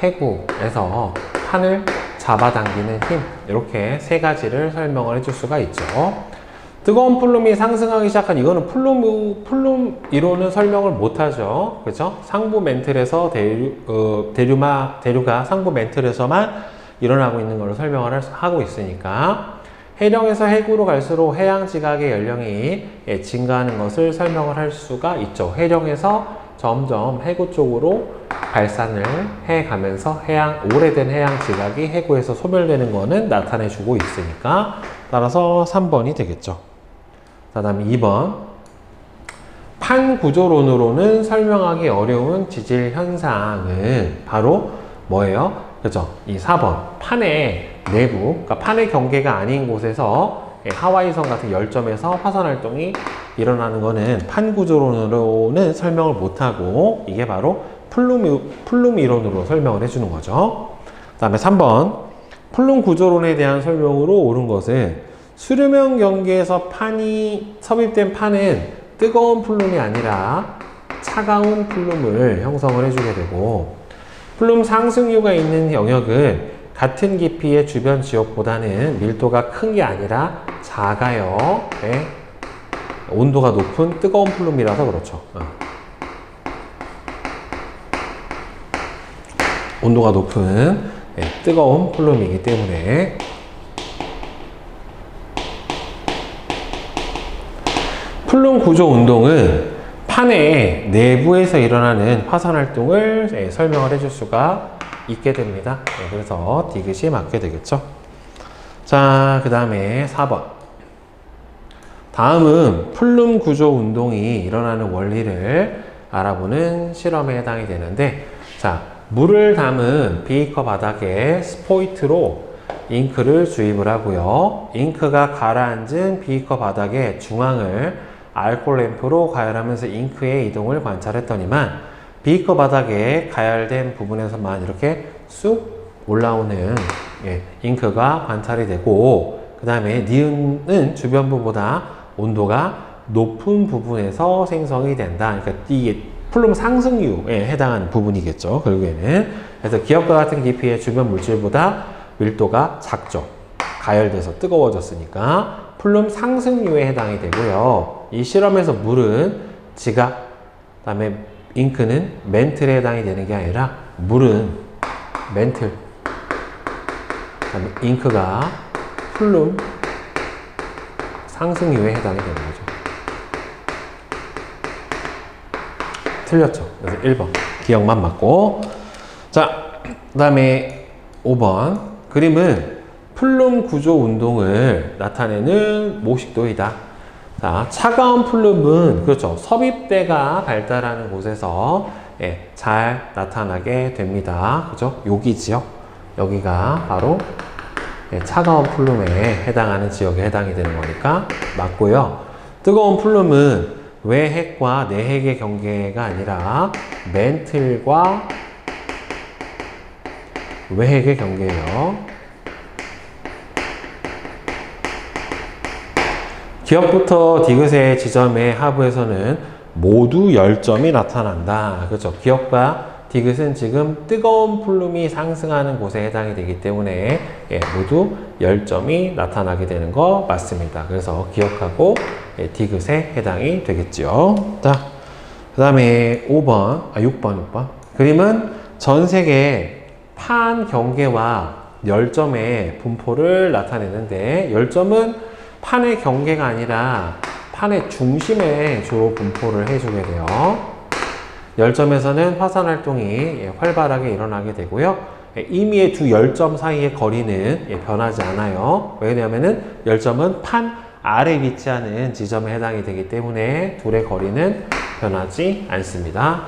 해구에서 판을 잡아당기는 힘, 이렇게 세 가지를 설명을 해줄 수가 있죠. 뜨거운 플룸이 상승하기 시작한, 이거는 플룸 이론은 설명을 못하죠. 그렇죠? 상부 멘틀에서 대류가 상부 멘틀에서만 일어나고 있는 걸 설명을 하고 있으니까, 해령에서 해구로 갈수록 해양 지각의 연령이 증가하는 것을 설명을 할 수가 있죠. 해령에서 점점 해구 쪽으로 발산을 해 가면서 오래된 해양 지각이 해구에서 소멸되는 거는 나타내 주고 있으니까, 따라서 3번이 되겠죠. 그 다음에 2번. 판 구조론으로는 설명하기 어려운 지질 현상은 바로 뭐예요? 그죠? 이 4번. 판의 내부, 그러니까 판의 경계가 아닌 곳에서 하와이섬 같은 열점에서 화산 활동이 일어나는 거는 판 구조론으로는 설명을 못하고, 이게 바로 플룸 이론으로 설명을 해주는 거죠. 그 다음에 3번. 플룸 구조론에 대한 설명으로 옳은 것은, 수렴형 경계에서 섭입된 판은 뜨거운 플룸이 아니라 차가운 플룸을 형성을 해주게 되고, 플룸 상승류가 있는 영역은 같은 깊이의 주변 지역보다는 밀도가 큰 게 아니라 작아요. 네. 온도가 높은 뜨거운 플룸이라서 그렇죠. 온도가 높은 뜨거운 플룸이기 때문에. 플룸 구조 운동은 판의 내부에서 일어나는 화산 활동을 설명을 해줄 수가 있게 됩니다. 그래서 디귿이 맞게 되겠죠. 자, 그 다음에 4번. 다음은 플룸 구조 운동이 일어나는 원리를 알아보는 실험에 해당이 되는데, 자, 물을 담은 비커 바닥에 스포이트로 잉크를 주입을 하고요. 잉크가 가라앉은 비커 바닥의 중앙을 알코올 램프로 가열하면서 잉크의 이동을 관찰했더니만 비커 바닥에 가열된 부분에서만 이렇게 쑥 올라오는 잉크가 관찰이 되고, 그 다음에 니은은 주변부보다 온도가 높은 부분에서 생성이 된다. 그러니까 이게 플룸 상승류에 해당하는 부분이겠죠, 결국에는. 그래서 기역과 같은 깊이의 주변 물질보다 밀도가 작죠. 가열돼서 뜨거워졌으니까 플룸 상승류에 해당이 되고요. 이 실험에서 물은 지각, 그 다음에 잉크는 멘틀에 해당이 되는 게 아니라 물은 멘틀, 그 다음에 잉크가 플룸 상승류에 해당이 되는 거죠. 틀렸죠. 그래서 1번 기억만 맞고. 자, 그 다음에 5번 그림은 플룸 구조 운동을 나타내는 모식도이다. 자, 차가운 플룸은 그렇죠, 섭입대가 발달하는 곳에서 잘 나타나게 됩니다. 그죠? 여기지요. 여기가 바로 차가운 플룸에 해당하는 지역에 해당이 되는 거니까 맞고요. 뜨거운 플룸은 외핵과 내핵의 경계가 아니라 멘틀과 외핵의 경계예요. 기역부터 디귿의 지점의 하부에서는 모두 열점이 나타난다. 그렇죠. 기역과 디귿은 지금 뜨거운 플룸이 상승하는 곳에 해당이 되기 때문에 모두 열점이 나타나게 되는 거 맞습니다. 그래서 기역하고 디귿에 해당이 되겠죠. 자, 그 다음에 6번. 그림은 전 세계 판 경계와 열점의 분포를 나타내는데, 열점은 판의 경계가 아니라 판의 중심에 주로 분포를 해주게 돼요. 열점에서는 화산 활동이 활발하게 일어나게 되고요. 임의의 두 열점 사이의 거리는 변하지 않아요. 왜냐하면 열점은 판 아래 위치하는 지점에 해당이 되기 때문에 둘의 거리는 변하지 않습니다.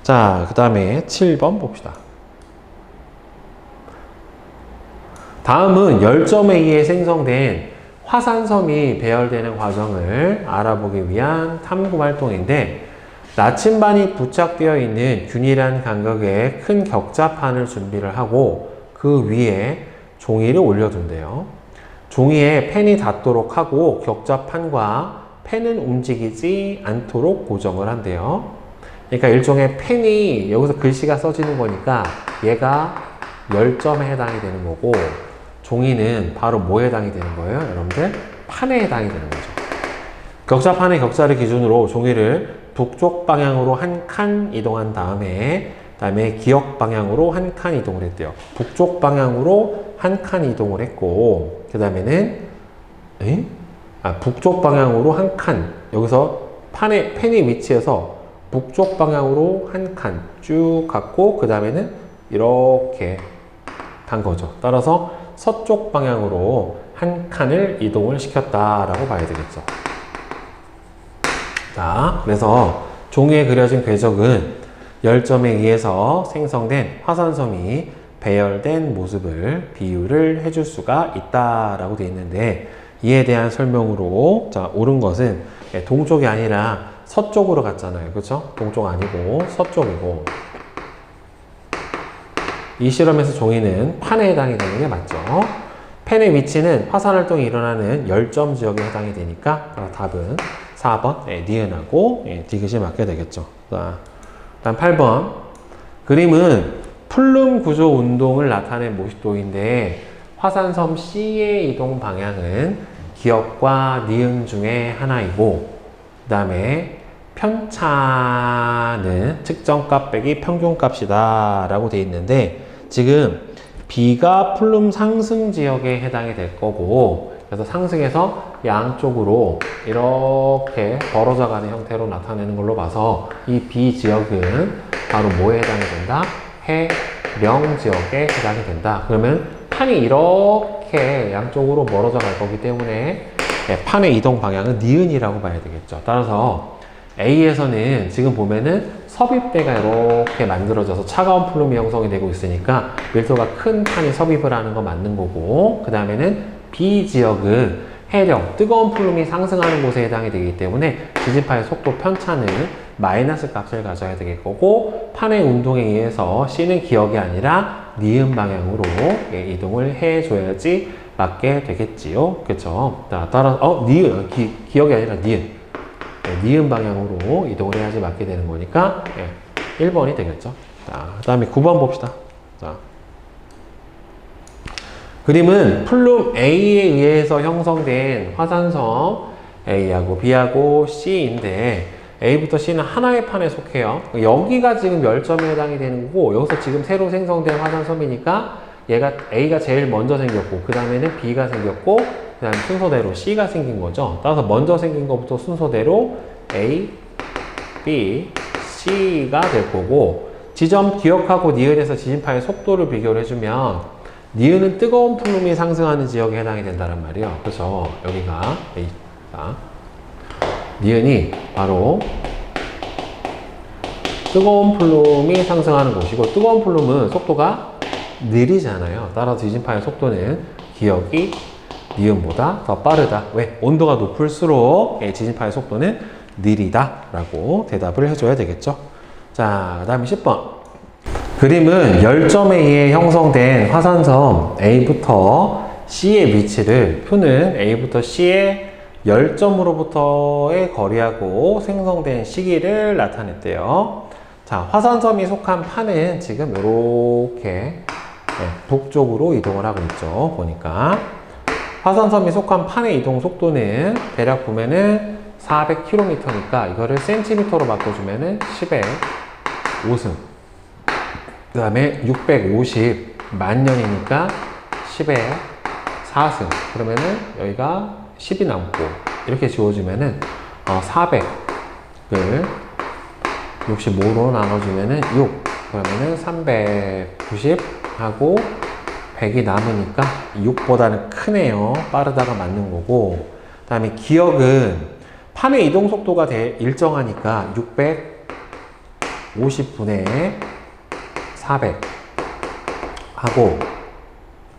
자, 그 다음에 7번 봅시다. 다음은 열점에 의해 생성된 화산섬이 배열되는 과정을 알아보기 위한 탐구 활동인데, 나침반이 부착되어 있는 균일한 간격의 큰 격자판을 준비를 하고 그 위에 종이를 올려둔대요. 종이에 펜이 닿도록 하고 격자판과 펜은 움직이지 않도록 고정을 한대요. 그러니까 일종의 펜이 여기서 글씨가 써지는 거니까 얘가 열점에 해당이 되는 거고, 종이는 바로 뭐에 해당이 되는 거예요? 여러분들 판에 해당이 되는 거죠. 격자판의 격자를 기준으로 종이를 북쪽 방향으로 한 칸 이동한 다음에 기역 방향으로 한 칸 이동을 했대요. 북쪽 방향으로 한 칸 이동을 했고, 그 다음에는 북쪽 방향으로 한 칸, 여기서 펜이 위치해서 북쪽 방향으로 한 칸 쭉 갔고, 그 다음에는 이렇게 간 거죠. 따라서 서쪽 방향으로 한 칸을 이동을 시켰다라고 봐야 되겠죠. 자, 그래서 종이에 그려진 궤적은 열점에 의해서 생성된 화산섬이 배열된 모습을 비유를 해줄 수가 있다라고 되어 있는데, 이에 대한 설명으로, 자, 옳은 것은 동쪽이 아니라 서쪽으로 갔잖아요. 그렇죠? 동쪽 아니고 서쪽이고, 이 실험에서 종이는 판에 해당이 되는 게 맞죠. 펜의 위치는 화산 활동이 일어나는 열점 지역에 해당이 되니까 답은 4번 니은하고 디귿이 맞게 되겠죠. 자, 다음 8번 그림은 플룸 구조 운동을 나타낸 모식도인데, 화산섬 C의 이동 방향은 기역과 니은 중에 하나이고, 그 다음에 편차는 측정값 빼기 평균값이다 라고 되어 있는데, 지금 B가 플룸 상승 지역에 해당이 될 거고, 그래서 상승해서 양쪽으로 이렇게 벌어져 가는 형태로 나타내는 걸로 봐서 이 B 지역은 바로 뭐에 해당이 된다? 해령 지역에 해당이 된다. 그러면 판이 이렇게 양쪽으로 멀어져 갈 거기 때문에 판의 이동 방향은 니은이라고 봐야 되겠죠. 따라서 A에서는 지금 보면은 섭입대가 이렇게 만들어져서 차가운 플룸이 형성이 되고 있으니까 밀도가 큰 판이 섭입을 하는 거 맞는 거고, 그 다음에는 B 지역은 해력, 뜨거운 플룸이 상승하는 곳에 해당이 되기 때문에 지진파의 속도 편차는 마이너스 값을 가져야 되겠고, 판의 운동에 의해서 C는 기역이 아니라 니은 방향으로 이동을 해줘야지 맞게 되겠지요. 그쵸? 자, 따라서 니은, 기역이 아니라 니은. 니은 방향으로 이동을 해야지 맞게 되는 거니까 1번이 되겠죠. 자, 그 다음에 9번 봅시다. 자, 그림은 플룸 A에 의해서 형성된 화산섬 A하고 B하고 C인데, A부터 C는 하나의 판에 속해요. 여기가 지금 열점에 해당이 되는 거고, 여기서 지금 새로 생성된 화산섬이니까 얘가 A가 제일 먼저 생겼고, 그 다음에는 B가 생겼고, 그 다음 순서대로 C가 생긴 거죠. 따라서 먼저 생긴 것부터 순서대로 A, B, C가 될 거고, 지점 기역하고 니은에서 지진파의 속도를 비교를 해주면 니은은 뜨거운 플룸이 상승하는 지역에 해당이 된다는 말이에요. 그래서 여기가 A가, 니은이 바로 뜨거운 플룸이 상승하는 곳이고, 뜨거운 플룸은 속도가 느리잖아요. 따라서 지진파의 속도는 기역이 니은보다 더 빠르다. 왜? 온도가 높을수록 지진파의 속도는 느리다 라고 대답을 해줘야 되겠죠. 자, 그 다음에 10번. 그림은 열점에 의해 형성된 화산섬 A부터 C의 위치를 표는 A부터 C의 열점으로부터의 거리하고 생성된 시기를 나타냈대요. 자, 화산섬이 속한 판은 지금 이렇게 북쪽으로 이동을 하고 있죠. 보니까 화산섬이 속한 판의 이동 속도는 대략 보면은 400km니까 이거를 센티미터로 바꿔주면은 10의 5승, 그 다음에 650 만년이니까 10의 4승, 그러면은 여기가 10이 남고, 이렇게 지워주면은 400을 65로 나눠주면은 6, 그러면은 390 하고 100이 남으니까 6보다는 크네요. 빠르다가 맞는 거고, 그 다음에 기역은 판의 이동 속도가 일정하니까 650분의 400 하고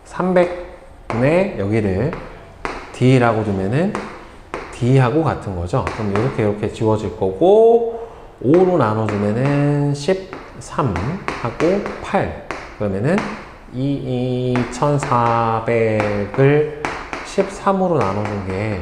300분의 여기를 D라고 두면은 D하고 같은 거죠. 그럼 이렇게 지워질 거고, 5로 나눠주면은 13 하고 8, 그러면은 2400을 13으로 나눠준 게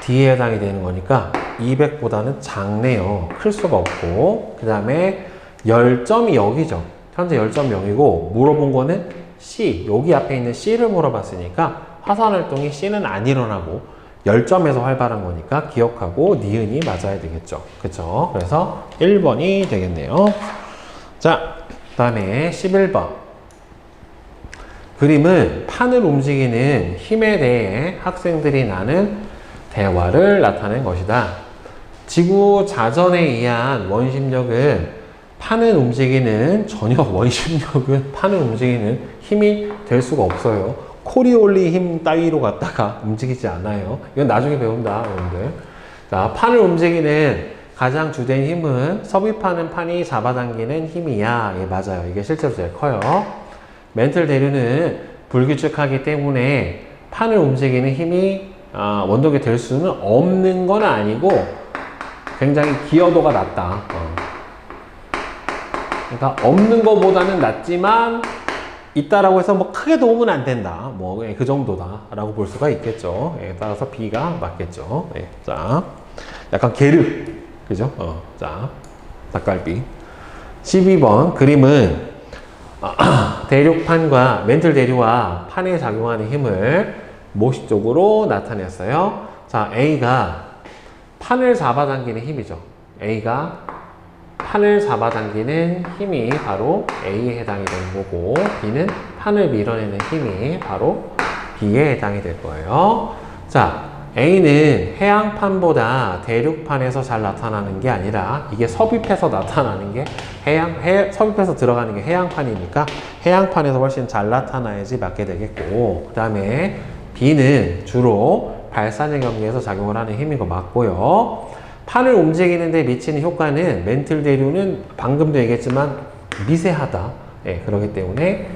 D에 해당이 되는 거니까 200보다는 작네요. 클 수가 없고, 그 다음에 열점이 여기죠. 현재 열점이 0이고, 물어본 거는 C, 여기 앞에 있는 C를 물어봤으니까 화산활동이 C는 안 일어나고 열점에서 활발한 거니까 기억하고 니은이 맞아야 되겠죠. 그쵸? 그래서 1번이 되겠네요. 자, 그 다음에 11번. 그림은 판을 움직이는 힘에 대해 학생들이 나눈 대화를 나타낸 것이다. 지구 자전에 의한 원심력은 판을 움직이는, 전혀 원심력은 판을 움직이는 힘이 될 수가 없어요. 코리올리 힘 따위로 갖다가 움직이지 않아요. 이건 나중에 배운다, 여러분들. 자, 판을 움직이는 가장 주된 힘은 섭입하는 판이 잡아당기는 힘이야. 예, 맞아요. 이게 실제로 제일 커요. 멘틀 대류는 불규칙하기 때문에 판을 움직이는 힘이 원동이 될 수는 없는 건 아니고 굉장히 기여도가 낮다. 그러니까 없는 것보다는 낮지만 있다라고 해서 뭐 크게 도움은 안 된다. 뭐 그 정도다라고 볼 수가 있겠죠. 예, 따라서 B가 맞겠죠. 예, 자, 약간 게르, 그죠? 자, 닭갈비. 12번 그림은 대륙판과 멘틀 대류와 판에 작용하는 힘을 모식적으로 나타냈어요. 자, A가 판을 잡아당기는 힘이죠. A가 판을 잡아당기는 힘이 바로 A에 해당이 되는 거고, B는 판을 밀어내는 힘이 바로 B에 해당이 될 거예요. 자, A는 해양판보다 대륙판에서 잘 나타나는 게 아니라 이게 섭입해서 나타나는 게 섭입해서 들어가는 게 해양판이니까 해양판에서 훨씬 잘 나타나야지 맞게 되겠고, 그 다음에 B는 주로 발산의 경계에서 작용을 하는 힘인 거 맞고요. 판을 움직이는데 미치는 효과는 멘틀 대류는 방금도 얘기했지만 미세하다. 예, 그렇기 때문에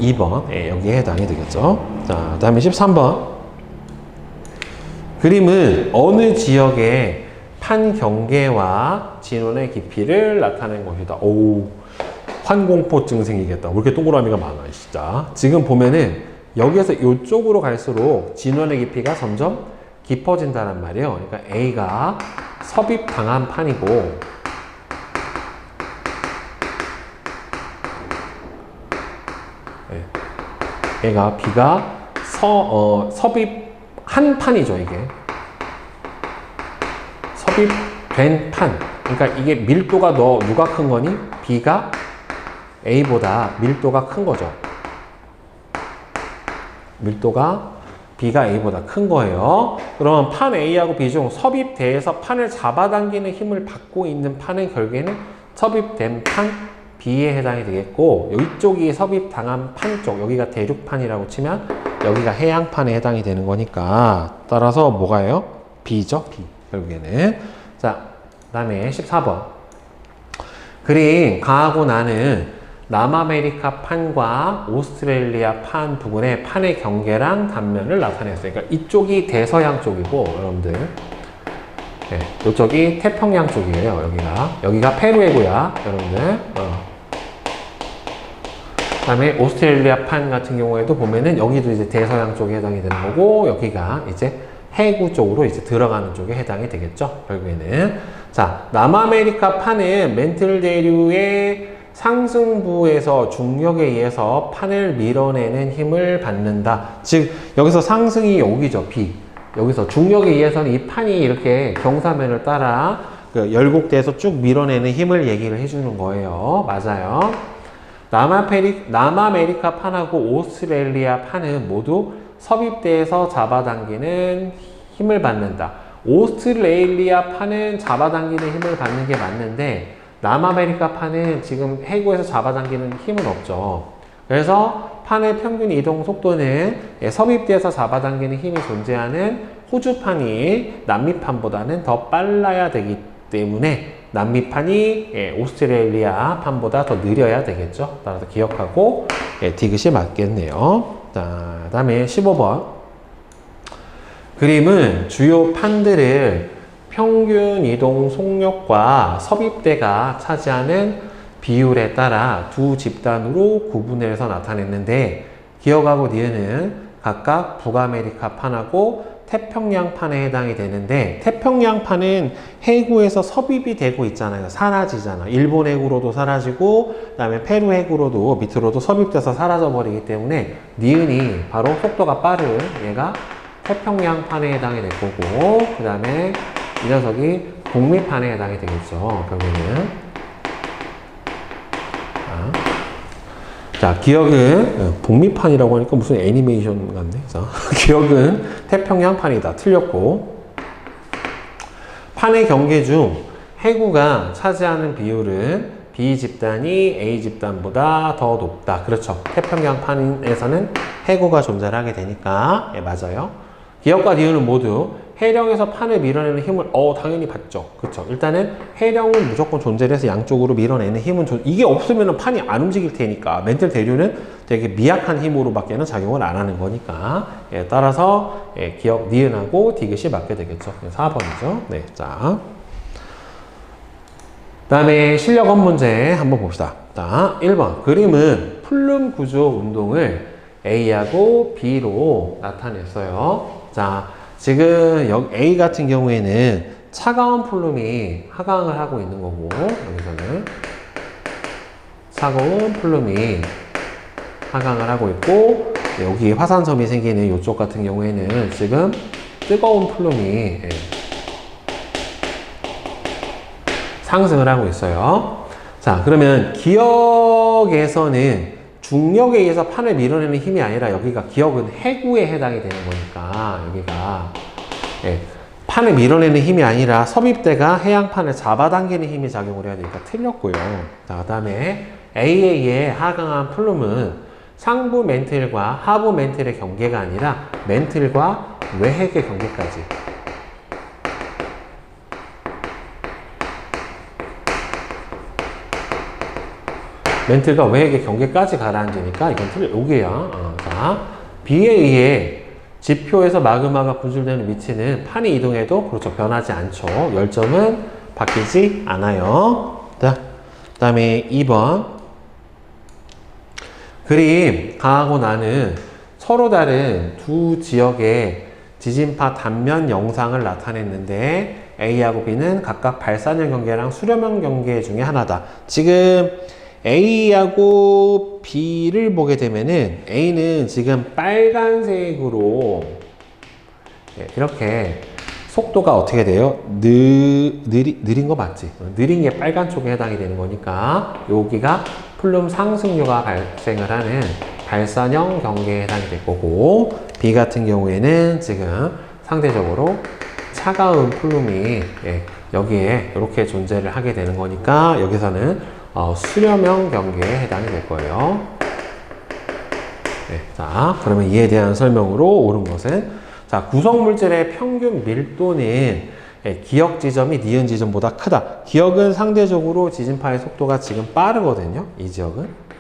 2번 여기에 해당이 되겠죠. 자, 다음에 13번. 그림은 어느 지역의 판 경계와 진원의 깊이를 나타낸 것이다. 오, 환공포증 생기겠다. 왜 이렇게 동그라미가 많아, 진짜. 지금 보면은 여기에서 이쪽으로 갈수록 진원의 깊이가 점점 깊어진다는 말이에요. 그러니까 A가 섭입당한 판이고, 네. 얘가 B가 섭입한 판이죠, 이게. 섭입된 판. 그러니까 이게 밀도가 누가 큰 거니? B가 A보다 밀도가 큰 거죠. 밀도가 B가 A보다 큰 거예요. 그러면 판 A하고 B 중 섭입대에서 판을 잡아당기는 힘을 받고 있는 판의 결계는 섭입된 판 B에 해당이 되겠고, 이쪽이 섭입당한 판 쪽, 여기가 대륙판이라고 치면 여기가 해양판에 해당이 되는 거니까, 따라서 뭐가요? B죠, B. 결국에는. 자, 그 다음에 14번. 그림 가하고 나는 남아메리카 판과 오스트레일리아 판 부근의 판의 경계랑 단면을 나타냈어요. 그러니까 이쪽이 대서양 쪽이고, 여러분들. 네, 이쪽이 태평양 쪽이에요, 여기가 페루에고요, 여러분들. 그 다음에 오스트레일리아 판 같은 경우에도 보면은 여기도 이제 대서양 쪽에 해당이 되는 거고, 여기가 이제 해구 쪽으로 이제 들어가는 쪽에 해당이 되겠죠, 결국에는. 자, 남아메리카 판은 멘틀 대류의 상승부에서 중력에 의해서 판을 밀어내는 힘을 받는다. 즉, 여기서 상승이 여기죠, B. 여기서 중력에 의해서는 이 판이 이렇게 경사면을 따라 열곡돼서 쭉 밀어내는 힘을 얘기를 해주는 거예요. 맞아요. 남아메리카 판하고 오스트레일리아 판은 모두 섭입대에서 잡아당기는 힘을 받는다. 오스트레일리아 판은 잡아당기는 힘을 받는 게 맞는데, 남아메리카 판은 지금 해구에서 잡아당기는 힘은 없죠. 그래서 판의 평균 이동 속도는 섭입대에서 잡아당기는 힘이 존재하는 호주판이 남미판보다는 더 빨라야 되기 때문에 남미판이 오스트레일리아 판보다 더 느려야 되겠죠. 따라서 기억하고 디귿이 맞겠네요. 자, 다음에 15번. 그림은 주요 판들을 평균 이동 속력과 섭입대가 차지하는 비율에 따라 두 집단으로 구분해서 나타냈는데, 기억하고 니은은 각각 북아메리카 판하고 태평양 판에 해당이 되는데, 태평양 판은 해구에서 섭입이 되고 있잖아요. 사라지잖아. 일본 해구로도 사라지고, 그 다음에 페루 해구로도 밑으로도 섭입돼서 사라져 버리기 때문에 니은이 바로 속도가 빠른 얘가 태평양 판에 해당이 될 거고, 그 다음에 이 녀석이 북미판에 해당이 되겠죠, 결국에는. 자, 기억은 북미판이라고 하니까 무슨 애니메이션 같네. 자, 기억은 태평양판이다. 틀렸고. 판의 경계 중 해구가 차지하는 비율은 B 집단이 A 집단보다 더 높다. 그렇죠. 태평양판에서는 해구가 존재하게 되니까. 예, 맞아요. 기억과 니은은 모두 해령에서 판을 밀어내는 힘을 당연히 받죠. 그렇죠. 일단은 해령은 무조건 존재를 해서 양쪽으로 밀어내는 힘은 이게 없으면 판이 안 움직일 테니까, 멘틀 대류는 되게 미약한 힘으로밖에는 작용을 안 하는 거니까, 따라서 기억 니은하고 디귿이 맞게 되겠죠. 4번이죠. 네, 자, 다음에 실력원 문제 한번 봅시다. 자, 1번. 그림은 플룸 구조 운동을 A하고 B로 나타냈어요. 자, 지금 A 같은 경우에는 차가운 플룸이 하강을 하고 있는 거고, 여기서는 차가운 플룸이 하강을 하고 있고, 여기 화산섬이 생기는 이쪽 같은 경우에는 지금 뜨거운 플룸이 상승을 하고 있어요. 자, 그러면 기억에서는 중력에 의해서 판을 밀어내는 힘이 아니라 여기가 기억은 해구에 해당이 되는 거니까, 여기가 판을 밀어내는 힘이 아니라 섭입대가 해양판을 잡아당기는 힘이 작용을 해야 되니까 틀렸고요. 자, 그 다음에 A에 하강한 플룸은 상부 멘틀과 하부 멘틀의 경계가 아니라 멘틀과 외핵의 경계까지. 멘트가 외핵의 경계까지 가라앉으니까 이건 틀려. 여기야. 자, B에 의해 지표에서 마그마가 분출되는 위치는 판이 이동해도 그렇죠. 변하지 않죠. 열점은 바뀌지 않아요. 자, 그 다음에 2번. 그림 강하고 나는 서로 다른 두 지역의 지진파 단면 영상을 나타냈는데 A하고 B는 각각 발산형 경계랑 수렴형 경계 중에 하나다. 지금 A하고 B를 보게 되면은 A는 지금 빨간색으로 이렇게 속도가 어떻게 돼요? 느린 거 맞지? 느린 게 빨간 쪽에 해당이 되는 거니까 여기가 플룸 상승류가 발생을 하는 발산형 경계에 해당이 될 거고, B 같은 경우에는 지금 상대적으로 차가운 플룸이 여기에 이렇게 존재를 하게 되는 거니까 여기서는 수렴형 경계에 해당이 될 거예요. 자, 그러면 이에 대한 설명으로 옳은 것은, 자, 구성물질의 평균 밀도는 기역 지점이 니은 지점보다 크다. 기역은 상대적으로 지진파의 속도가 지금 빠르거든요. 이 지역은.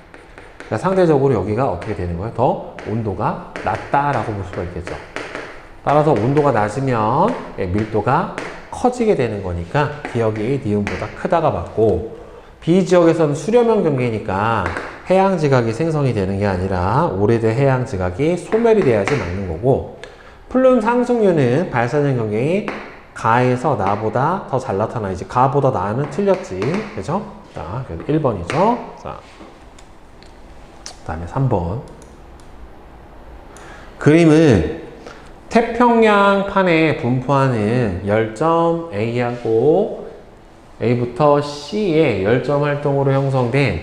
그러니까 상대적으로 여기가 어떻게 되는 거예요? 더 온도가 낮다라고 볼 수가 있겠죠. 따라서 온도가 낮으면 밀도가 커지게 되는 거니까 기역이 니은보다 크다가 맞고, B 지역에서는 수렴형 경계니까 해양 지각이 생성이 되는 게 아니라 오래된 해양 지각이 소멸이 돼야지 맞는 거고, 플룸 상승류는 발산형 경계이 가에서 나보다 더 잘 나타나야지. 가보다 나는 틀렸지. 그죠? 자, 그래서 1번이죠. 자, 그 다음에 3번. 그림은 태평양 판에 분포하는 열점 A하고 A부터 C의 열점 활동으로 형성된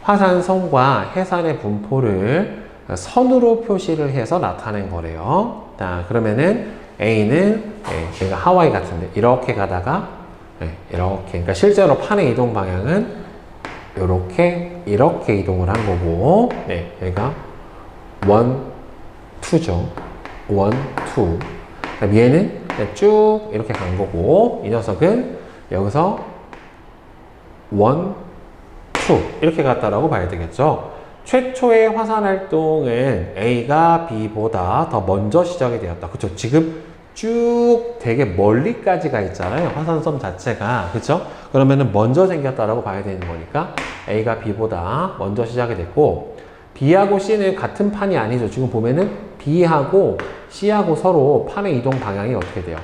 화산섬과 해산의 분포를 선으로 표시를 해서 나타낸 거래요. 자, 그러면은 A는 얘가 하와이 같은데 이렇게 가다가 이렇게, 그러니까 실제로 판의 이동 방향은 이렇게 이동을 한 거고, 얘가 1, 2죠. 1, 2. 얘는 쭉 이렇게 간 거고, 이 녀석은 여기서 1, 2 이렇게 갔다라고 봐야 되겠죠. 최초의 화산 활동은 A가 B보다 더 먼저 시작이 되었다. 그쵸? 지금 쭉 되게 멀리까지 가 있잖아요. 화산섬 자체가. 그쵸? 그러면은 먼저 생겼다라고 봐야 되는 거니까 A가 B보다 먼저 시작이 됐고, B하고 C는 같은 판이 아니죠. 지금 보면은 B하고 C하고 서로 판의 이동 방향이 어떻게 돼요?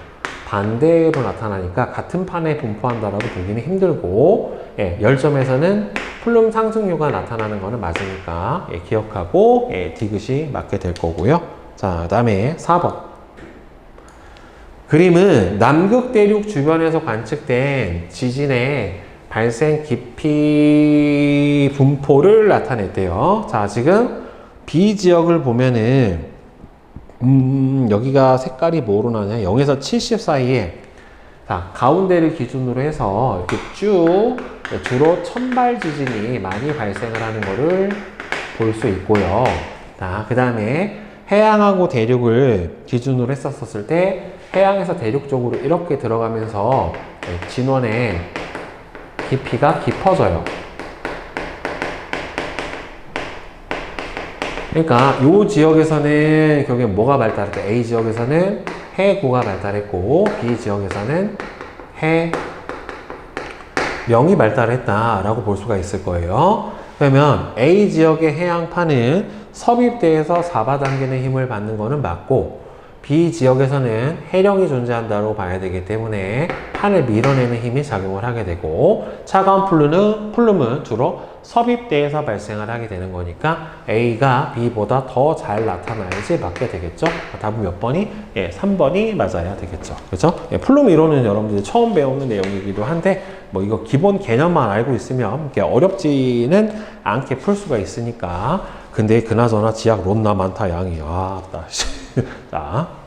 반대로 나타나니까 같은 판에 분포한다라고 보기는 힘들고, 열점에서는 플룸 상승류가 나타나는 거는 맞으니까 기억하고 디귿이 맞게 될 거고요. 자, 그 다음에 4번. 그림은 남극 대륙 주변에서 관측된 지진의 발생 깊이 분포를 나타냈대요. 자, 지금 B 지역을 보면은 여기가 색깔이 뭐로 나냐? 0에서 70 사이에, 자, 가운데를 기준으로 해서 이렇게 쭉 주로 천발 지진이 많이 발생을 하는 거를 볼 수 있고요. 자, 그 다음에 해양하고 대륙을 기준으로 했었을 때 해양에서 대륙 쪽으로 이렇게 들어가면서 진원의 깊이가 깊어져요. 그러니까 이 지역에서는 결국에 뭐가 발달했다? A 지역에서는 해구가 발달했고, B 지역에서는 해명이 발달했다라고 볼 수가 있을 거예요. 그러면 A 지역의 해양판은 섭입대에서 잡아당기는 힘을 받는 거는 맞고, B 지역에서는 해령이 존재한다고 봐야 되기 때문에 판을 밀어내는 힘이 작용을 하게 되고, 차가운 플룸은 주로 섭입대에서 발생을 하게 되는 거니까 A가 B보다 더 잘 나타나야지 맞게 되겠죠. 답은 몇 번이? 3번이 맞아야 되겠죠. 그렇죠? 플룸 이론은 여러분들이 처음 배우는 내용이기도 한데, 뭐 이거 기본 개념만 알고 있으면 어렵지는 않게 풀 수가 있으니까. 근데 그나저나 지약 롯나 많다 양이. 자.